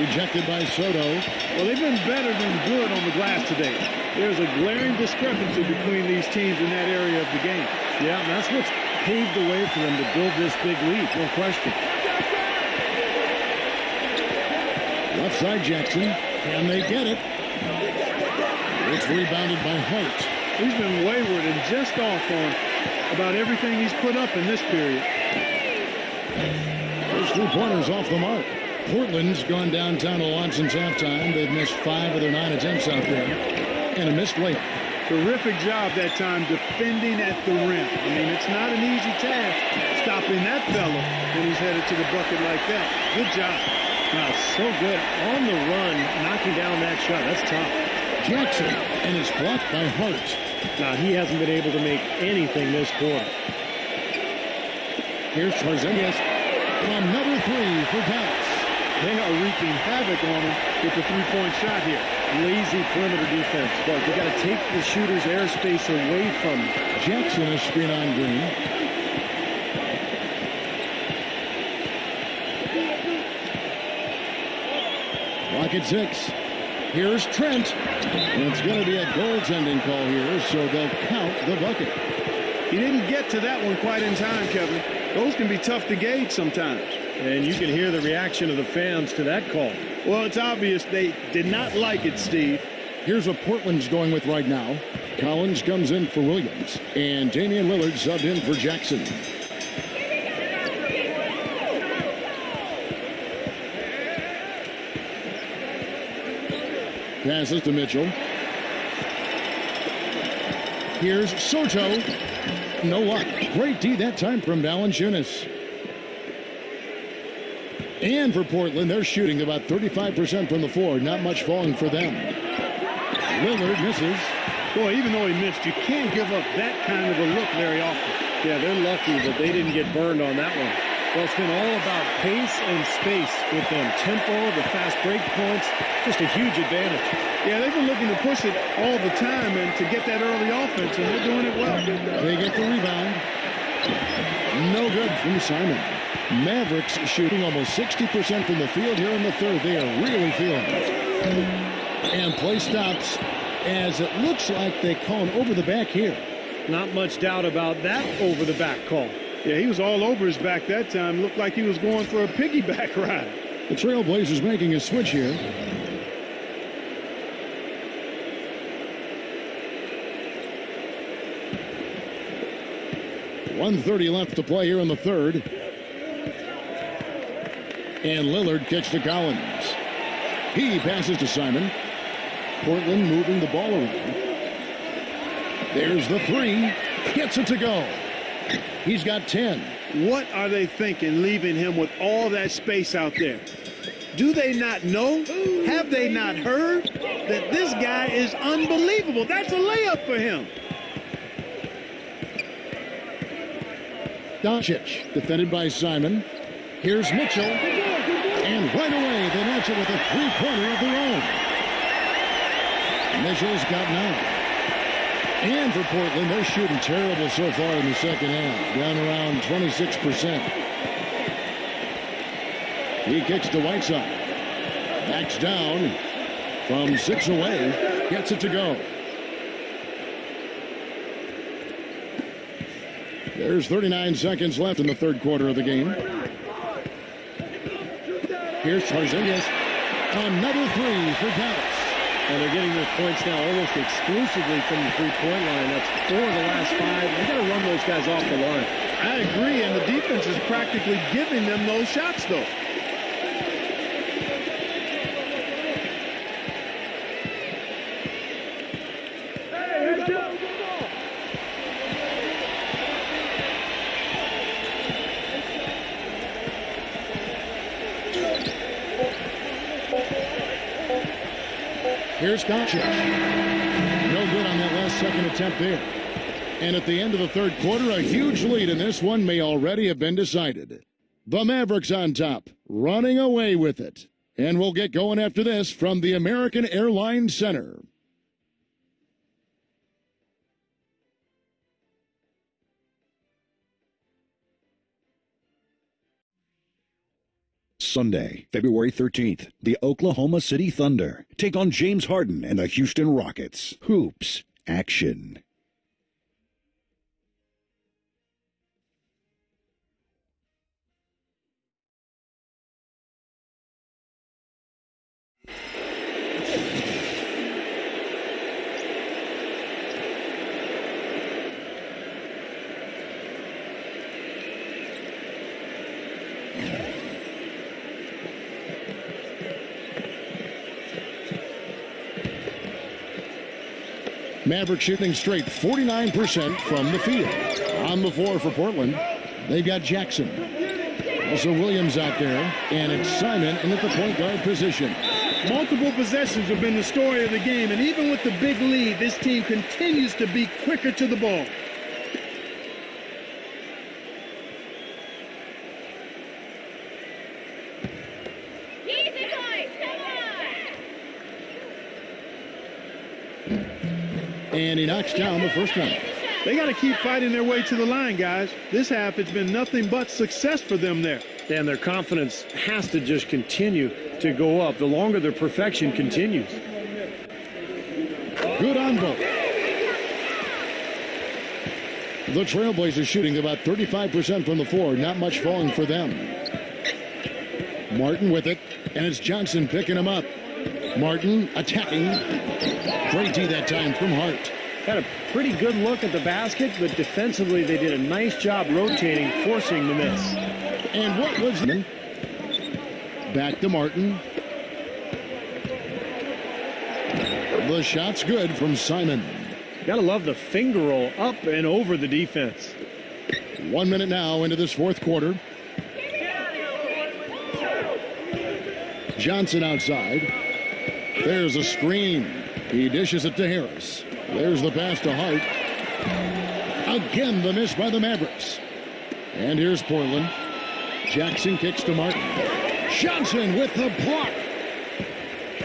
Rejected by Soto. Well, they've been better than good on the glass today. There's a glaring discrepancy between these teams in that area of the game. Yeah, and that's what's paved the way for them to build this big lead, no question. Left side Jackson. Can they get it? It's rebounded by Hart. He's been wayward and just off on about everything he's put up in this period. Those 3 pointers off the mark. Portland's gone downtown a lot since halftime. They've missed 5 of their 9 attempts out there. And a missed layup. Terrific job that time defending at the rim. I mean, it's not an easy task stopping that fella when he's headed to the bucket like that. Good job. Wow, so good. On the run, knocking down that shot. That's tough. Jackson, and it's blocked by Hart. Now, he hasn't been able to make anything this quarter. Here's Tarzanez. Another 3 for Dallas. They are wreaking havoc on him with the 3-point shot here. Lazy perimeter defense, but they got to take the shooter's airspace away from him. Jackson is screen on Green. Clock at 6. Here's Trent. And it's going to be a goaltending call here, so they'll count the bucket. He didn't get to that one quite in time, Kevin. Those can be tough to gauge sometimes. And you can hear the reaction of the fans to that call. Well, it's obvious they did not like it, Steve. Here's what Portland's going with right now. Collins comes in for Williams, and Damian Lillard subbed in for Jackson. Passes to Mitchell. Here's Soto. No luck. Great D that time from Valanciunas. And for Portland, they're shooting about 35% from the floor. Not much falling for them. Lillard misses. Boy, even though he missed, you can't give up that kind of a look very often. Yeah, they're lucky that they didn't get burned on that one. Well, it's been all about pace and space with them. Tempo, the fast break points, just a huge advantage. Yeah, they've been looking to push it all the time and to get that early offense, and they're doing it well. They get the rebound. No good from Simon. Mavericks shooting almost 60% from the field here in the third. They are really feeling it. And play stops as it looks like they call him over the back here. Not much doubt about that over the back call. Yeah, he was all over his back that time. Looked like he was going for a piggyback ride. The Trailblazers making a switch here. .130 left to play here in the third. And Lillard kicks to Collins. He passes to Simon. Portland moving the ball around. There's the three. Gets it to go. He's got 10. What are they thinking leaving him with all that space out there? Do they not know? Have they not heard that this guy is unbelievable? That's a layup for him. Doncic, defended by Simon. Here's Mitchell. And right away, they match it with a three-pointer of their own. Mitchell's got 9. And for Portland, they're shooting terrible so far in the second half, down around 26%. He kicks to Whiteside. Backs down from 6 away. Gets it to go. There's 39 seconds left in the third quarter of the game. Here's Porzingis. Another three for Dallas. And they're getting their points now almost exclusively from the three-point line. That's 4 of the last 5. They've got to run those guys off the line. I agree, and the defense is practically giving them those shots, though. Here's Doncic. No good on that last second attempt there. And at the end of the third quarter, a huge lead in this one may already have been decided. The Mavericks on top, running away with it. And we'll get going after this from the American Airlines Center. Sunday, February 13th, the Oklahoma City Thunder take on James Harden and the Houston Rockets. Hoops action. Mavericks shooting straight 49% from the field. On the floor for Portland, they've got Jackson. Also Williams out there, and it's Simon in at the point guard position. Multiple possessions have been the story of the game, and even with the big lead, this team continues to be quicker to the ball. And he knocks down the first one. They got to keep fighting their way to the line, guys. This half, it's been nothing but success for them there. And their confidence has to just continue to go up the longer their perfection continues. Good on both. The Trailblazers shooting about 35% from the floor. Not much falling for them. Martin with it, and it's Johnson picking him up. Martin attacking. Great D that time from Hart. Got a pretty good look at the basket, but defensively they did a nice job rotating, forcing the miss. And what was it? Back to Martin. The shot's good from Simon. Gotta love the finger roll up and over the defense. 1 minute now into this fourth quarter. Johnson outside. There's a screen. He dishes it to Harris. There's the pass to Hart. Again, the miss by the Mavericks. And here's Portland. Jackson kicks to Martin. Johnson with the block.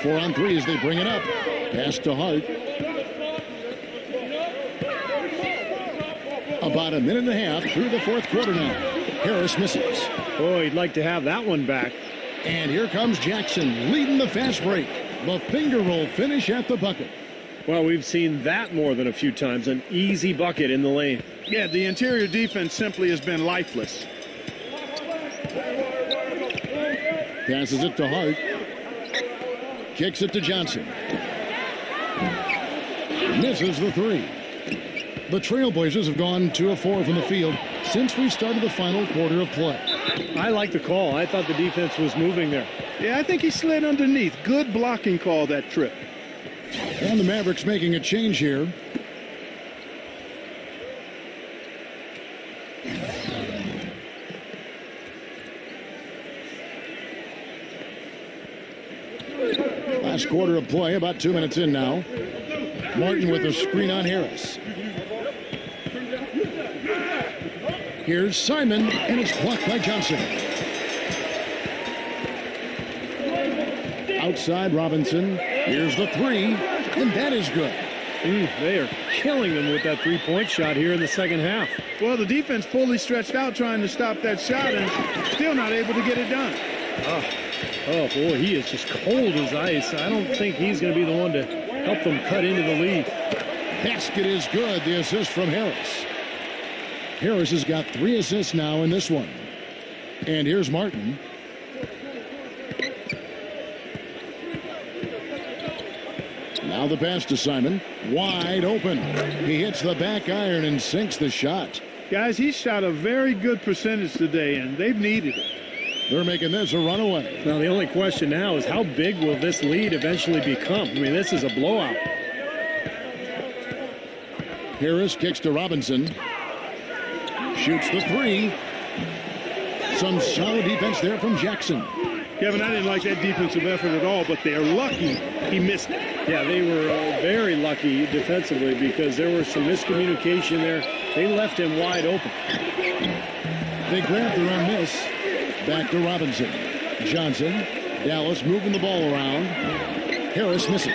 4 on 3 as they bring it up. Pass to Hart. About a minute and a half through the fourth quarter now. Harris misses. Oh, he'd like to have that one back. And here comes Jackson leading the fast break. The finger roll finish at the bucket. Well, we've seen that more than a few times. An easy bucket in the lane. Yeah, the interior defense simply has been lifeless. Passes it to Hart. Kicks it to Johnson. Misses the three. The Trailblazers have gone 2 of 4 from the field since we started the final quarter of play. I like the call. I thought the defense was moving there. Yeah, I think he slid underneath. Good blocking call that trip. And the Mavericks making a change here. Last quarter of play, about 2 minutes in now. Martin with a screen on Harris. Here's Simon, and it's blocked by Johnson. Outside Robinson. Here's the three, and that is good. They are killing them with that three-point shot here in the second half. Well, the defense fully stretched out trying to stop that shot and still not able to get it done. Oh, boy, he is just cold as ice. I don't think he's going to be the one to help them cut into the lead. Basket is good. The assist from Harris. Harris has got 3 assists now in this one. And here's Martin. Now the pass to Simon. Wide open. He hits the back iron and sinks the shot. Guys, he shot a very good percentage today, and they've needed it. They're making this a runaway. Now, the only question now is how big will this lead eventually become? I mean, this is a blowout. Harris kicks to Robinson. Shoots the three. Some solid defense there from Jackson. Kevin, I didn't like that defensive effort at all, but they're lucky he missed it. Yeah, they were very lucky defensively because there was some miscommunication there. They left him wide open. They grabbed their own miss. Back to Robinson. Johnson. Dallas moving the ball around. Harris misses.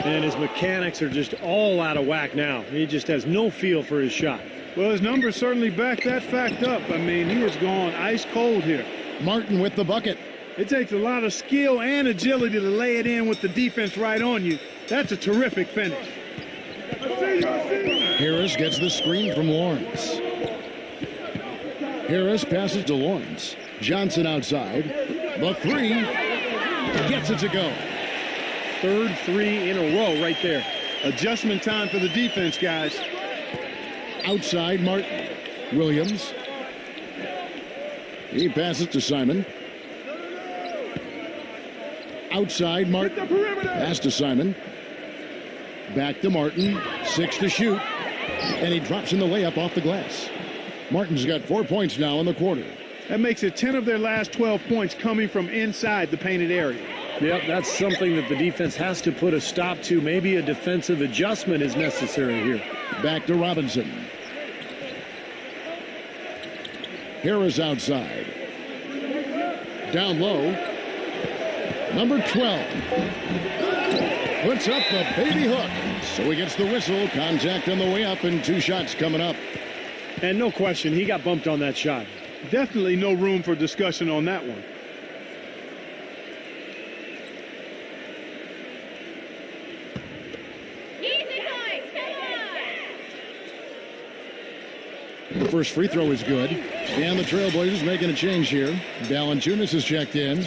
And his mechanics are just all out of whack now. He just has no feel for his shot. Well, his numbers certainly back that fact up. I mean, he was going ice cold here. Martin with the bucket. It takes a lot of skill and agility to lay it in with the defense right on you. That's a terrific finish. Harris gets the screen from Lawrence. Harris passes to Lawrence. Johnson outside. The three. Gets it to go. Third three in a row right there. Adjustment time for the defense, guys. Outside Martin. Williams. He passes to Simon. Outside Martin. Pass to Simon. Back to Martin. 6 to shoot. And he drops in the layup off the glass. Martin's got 4 points now in the quarter. That makes it 10 of their last 12 points coming from inside the painted area. Yep, that's something that the defense has to put a stop to. Maybe a defensive adjustment is necessary here. Back to Robinson. Harris outside. Down low. Number 12. Puts up the baby hook. So he gets the whistle. Contact on the way up and 2 shots coming up. And no question, he got bumped on that shot. Definitely no room for discussion on that one. The first free throw is good. And the Trailblazers making a change here. Valanciunas is checked in.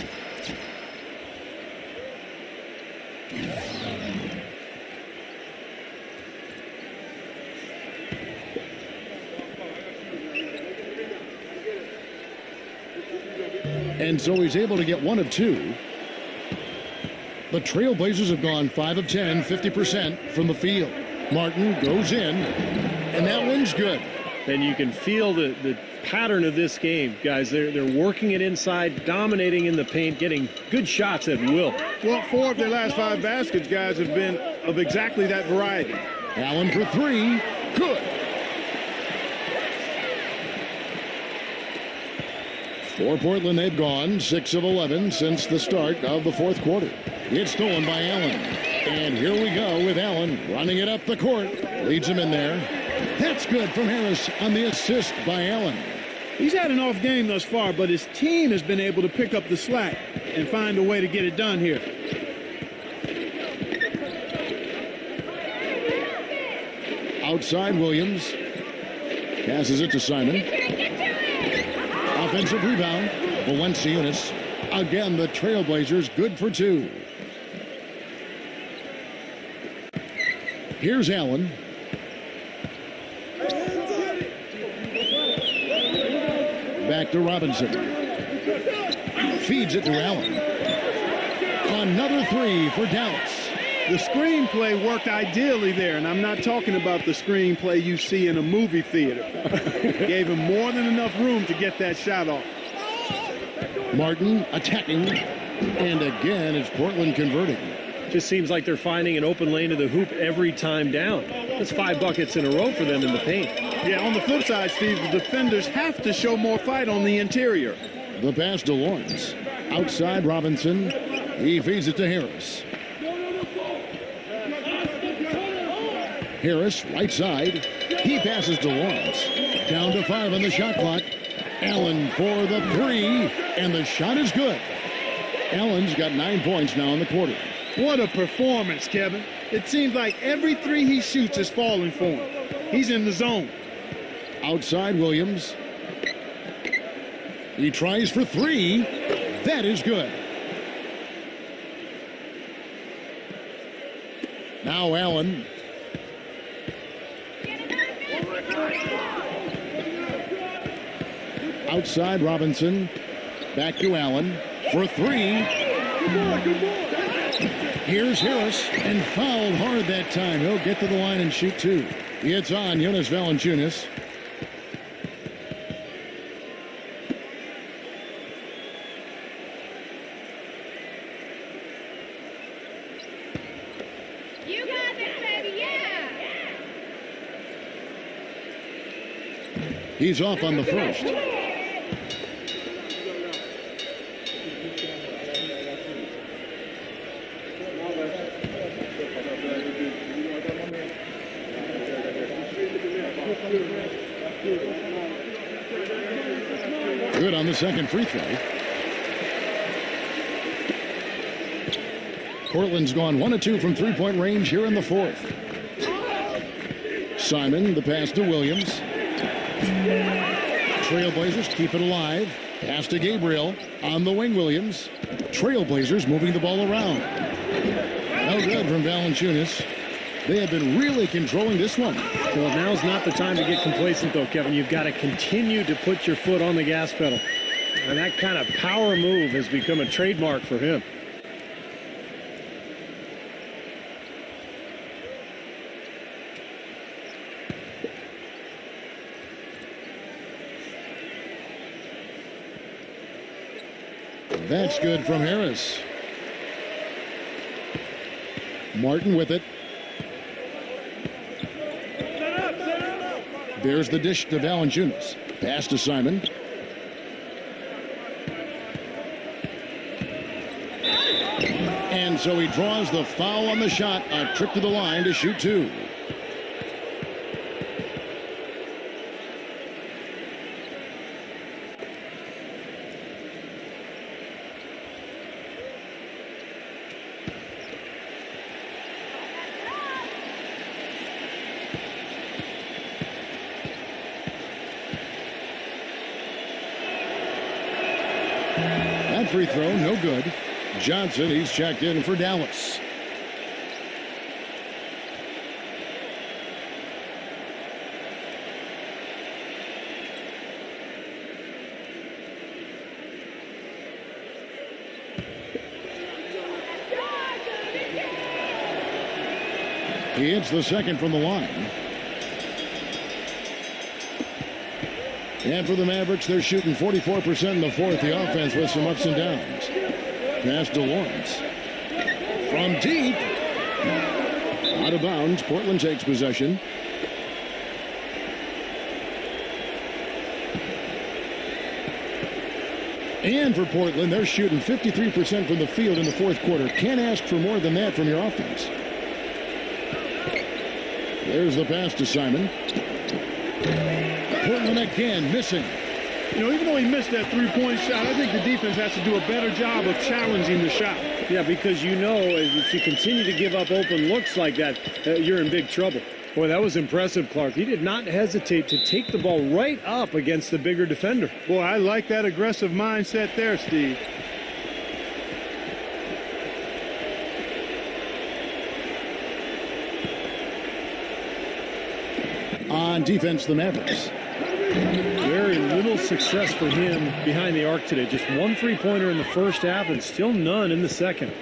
And so he's able to get 1 of 2. The Trailblazers have gone 5 of 10, 50% from the field. Martin goes in, and that one's good. And you can feel the pattern of this game, guys. They're working it inside, dominating in the paint, getting good shots at will. Well, 4 of their last 5 baskets, guys, have been of exactly that variety. Allen for 3. Good. For Portland, they've gone 6 of 11 since the start of the fourth quarter. It's stolen by Allen. And here we go with Allen running it up the court. Leads him in there. That's good from Harris on the assist by Allen. He's had an off game thus far, but his team has been able to pick up the slack and find a way to get it done here. Outside Williams. Passes it to Simon. Offensive rebound. Valanciunas. Again, the Trailblazers good for 2. Here's Allen. Back to Robinson. Feeds it to Allen. Another 3 for Dallas. The screenplay worked ideally there, and I'm not talking about the screenplay you see in a movie theater. Gave him more than enough room to get that shot off. Martin attacking, and again it's Portland converting. Just seems like they're finding an open lane to the hoop every time down. That's 5 buckets in a row for them in the paint. Yeah, on the flip side, Steve, the defenders have to show more fight on the interior. The pass to Lawrence. Outside Robinson. He feeds it to Harris. Harris, right side. He passes to Lawrence. Down to 5 on the shot clock. Allen for the 3, and the shot is good. Allen's got 9 points now in the quarter. What a performance, Kevin. It seems like every 3 he shoots is falling for him. He's in the zone. Outside Williams. He tries for 3. That is good. Now Allen. Outside Robinson. Back to Allen for 3. Here's Harris, and fouled hard that time. He'll get to the line and shoot 2. It's on Jonas Valanciunas. You got this, baby, yeah! He's off on the first. Good on the second free throw. Portland's gone 1 of 2 from three-point range here in the fourth. Simon, the pass to Williams. Trailblazers keep it alive. Pass to Gabriel on the wing. Williams. Trailblazers moving the ball around. No good from Valanciunas. They have been really controlling this one. Well, now's not the time to get complacent, though, Kevin. You've got to continue to put your foot on the gas pedal. And that kind of power move has become a trademark for him. That's good from Harris. Martin with it. There's the dish to Valanciunas. Pass to Simon. And so he draws the foul on the shot. A trip to the line to shoot 2. That free throw, no good. Johnson, he's checked in for Dallas. He hits the second from the line. And for the Mavericks, they're shooting 44% in the fourth. The offense with some ups and downs. Pass to Lawrence. From deep. Out of bounds. Portland takes possession. And for Portland, they're shooting 53% from the field in the fourth quarter. Can't ask for more than that from your offense. There's the pass to Simon. Portland again missing. You know, even though he missed that three-point shot, I think the defense has to do a better job of challenging the shot. Yeah, because you know if you continue to give up open looks like that, you're in big trouble. Boy, that was impressive, Clark. He did not hesitate to take the ball right up against the bigger defender. Boy, I like that aggressive mindset there, Steve. On defense, the Mavericks. Very little success for him behind the arc today. Just one three-pointer in the first half and still none in the second.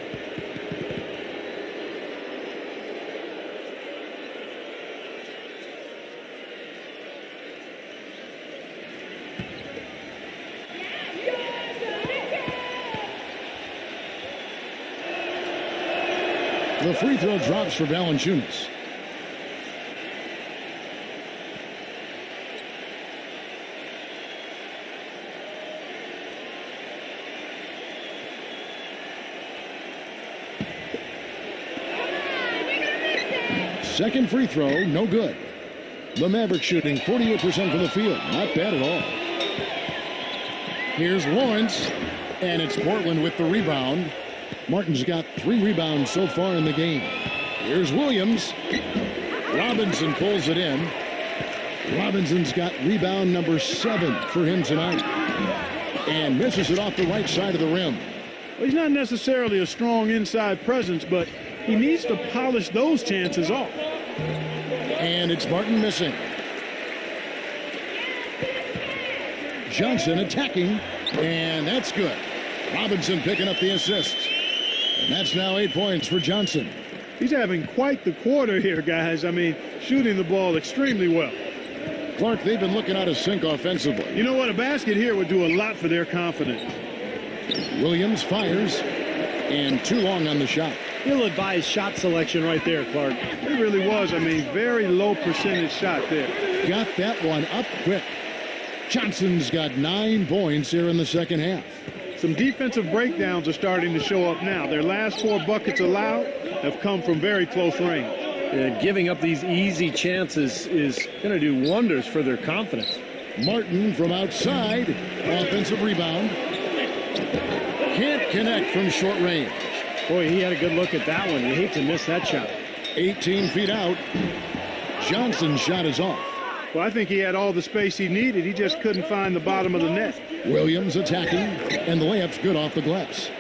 The free throw drops for Valanciunas. Second free throw, no good. The Mavericks shooting 48% from the field. Not bad at all. Here's Lawrence, and it's Portland with the rebound. Martin's got 3 rebounds so far in the game. Here's Williams. Robinson pulls it in. Robinson's got rebound number 7 for him tonight. And misses it off the right side of the rim. Well, he's not necessarily a strong inside presence, but he needs to polish those chances off. And it's Martin missing. Johnson attacking, and that's good. Robinson picking up the assist. And that's now 8 points for Johnson. He's having quite the quarter here, guys. I mean, shooting the ball extremely well. Clark, they've been looking out of sync offensively. You know what? A basket here would do a lot for their confidence. Williams fires, and too long on the shot. Ill-advised shot selection right there, Clark. It really was. I mean, very low percentage shot there. Got that one up quick. Johnson's got 9 points here in the second half. Some defensive breakdowns are starting to show up now. Their last 4 buckets allowed have come from very close range. Giving up these easy chances is going to do wonders for their confidence. Martin from outside. Offensive rebound. Can't connect from short range. Boy, he had a good look at that one. You hate to miss that shot. 18 feet out. Johnson's shot is off. Well, I think he had all the space he needed. He just couldn't find the bottom of the net. Williams attacking, and the layup's good off the glass.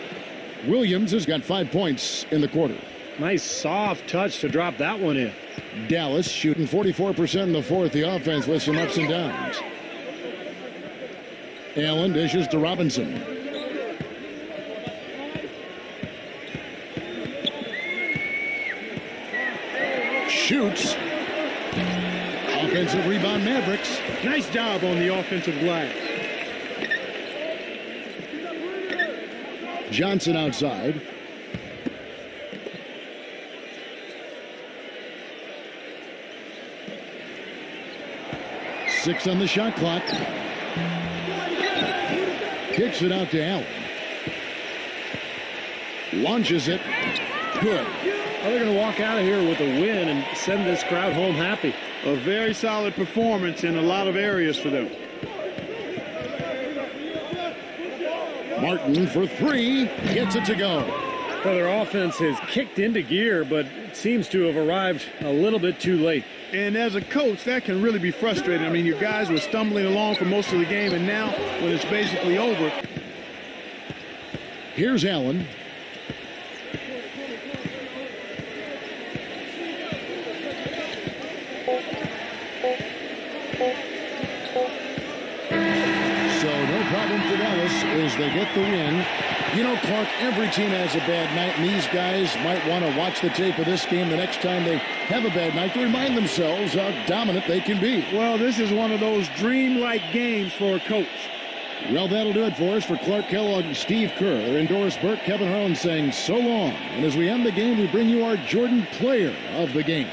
Williams has got 5 points in the quarter. Nice soft touch to drop that one in. Dallas shooting 44% in the fourth. The offense with some ups and downs. Allen dishes to Robinson. Shoots. Offensive rebound, Mavericks. Nice job on the offensive glass. Johnson outside. Six on the shot clock. Kicks it out to Allen. Launches it. Good. Well, they're going to walk out of here with a win and send this crowd home happy. A very solid performance in a lot of areas for them. Martin for 3. Gets it to go. Well, their offense has kicked into gear, but it seems to have arrived a little bit too late. And as a coach, that can really be frustrating. I mean, your guys were stumbling along for most of the game, and now when it's basically over. Here's Allen. So no problem for Dallas as they get the win. You know, Clark, every team has a bad night, and these guys might want to watch the tape of this game the next time they have a bad night to remind themselves how dominant they can be. Well, this is one of those dreamlike games for a coach. Well, that'll do it for us. For Clark Kellogg and Steve Kerr, Endorsed Burke, Kevin Harlan saying so long. And as we end the game, we bring you our Jordan Player of the Game.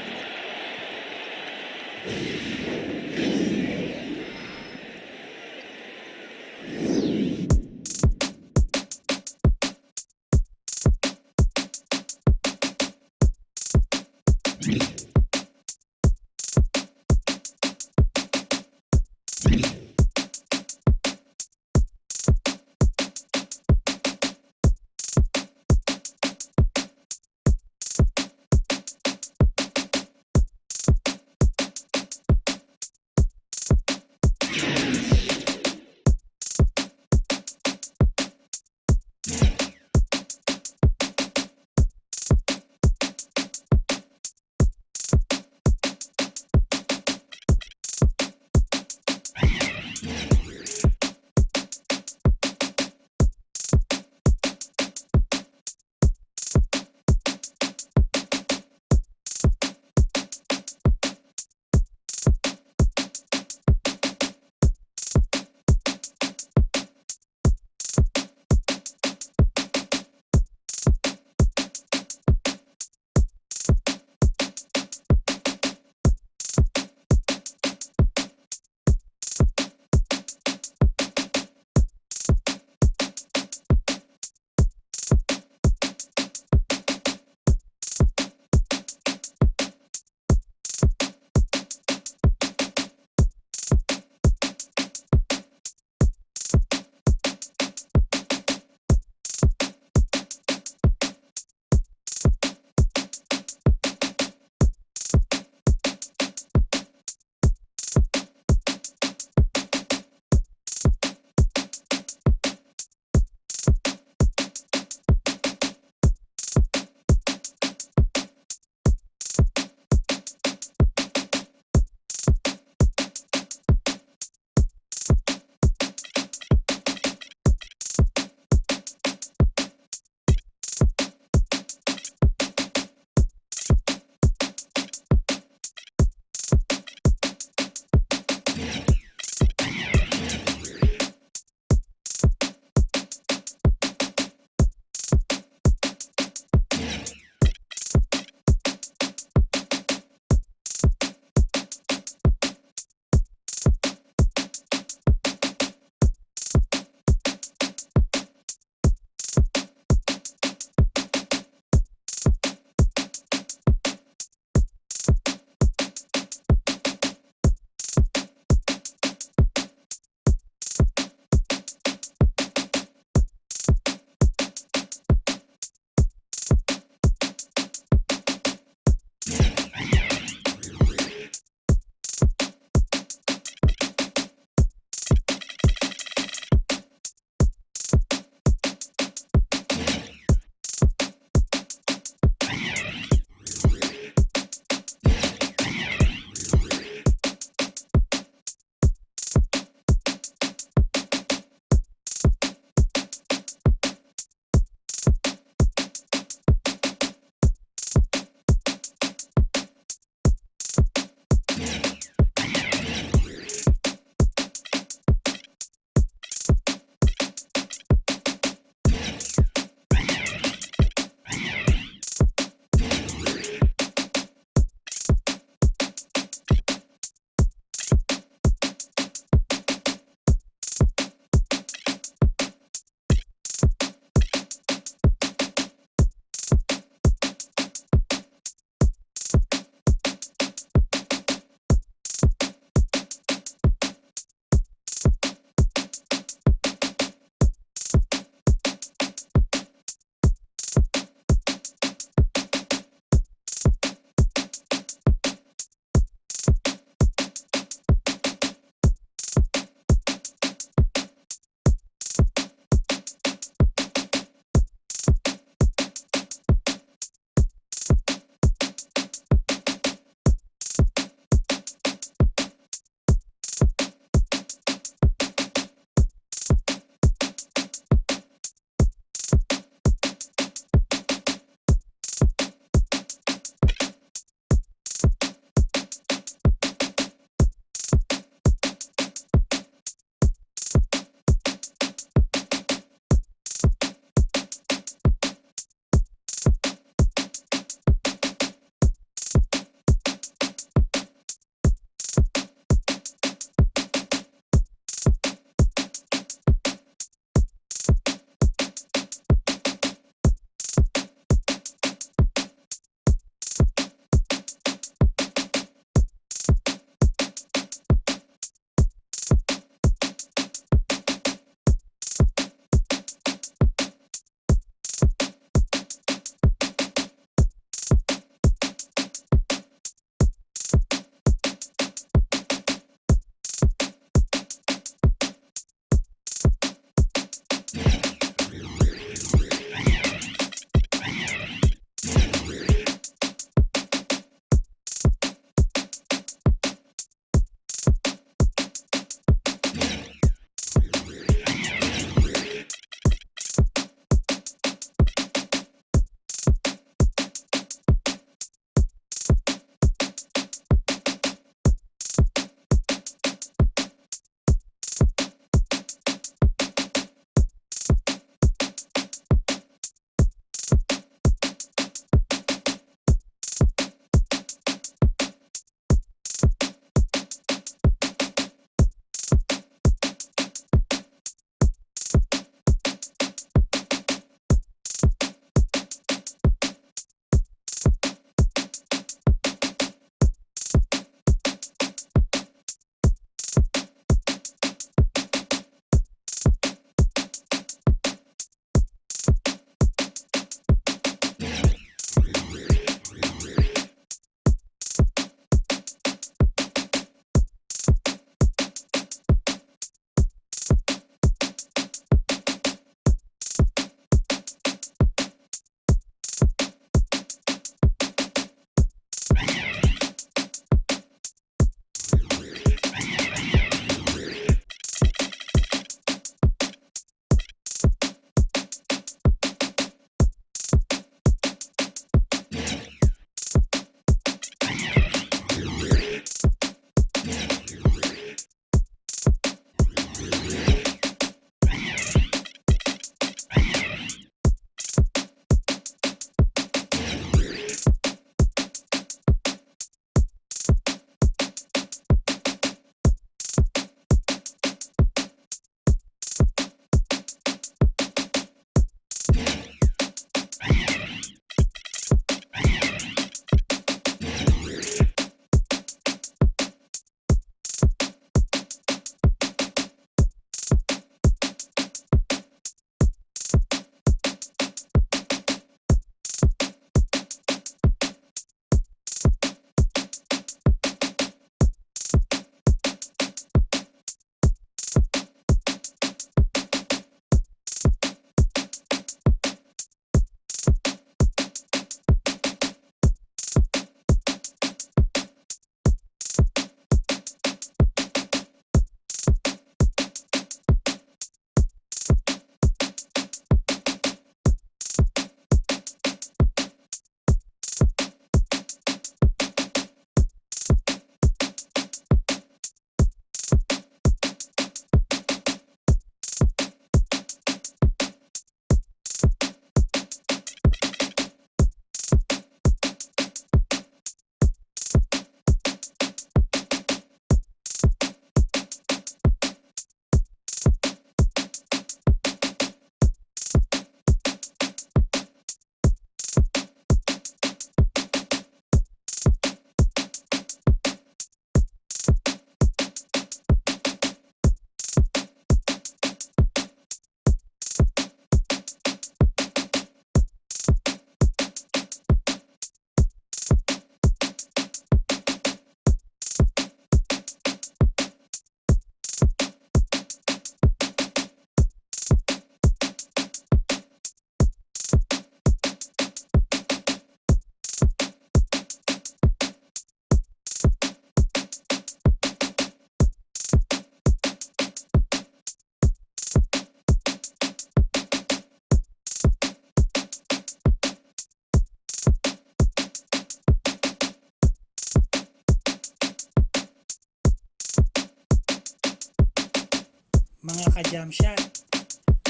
Mga ka-jamshot,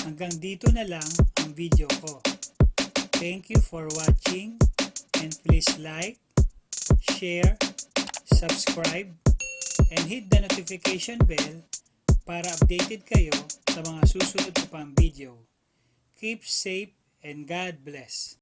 hanggang dito na lang ang video ko. Thank you for watching and please like, share, subscribe, and hit the notification bell para updated kayo sa mga susunod ko pang video. Keep safe and God bless.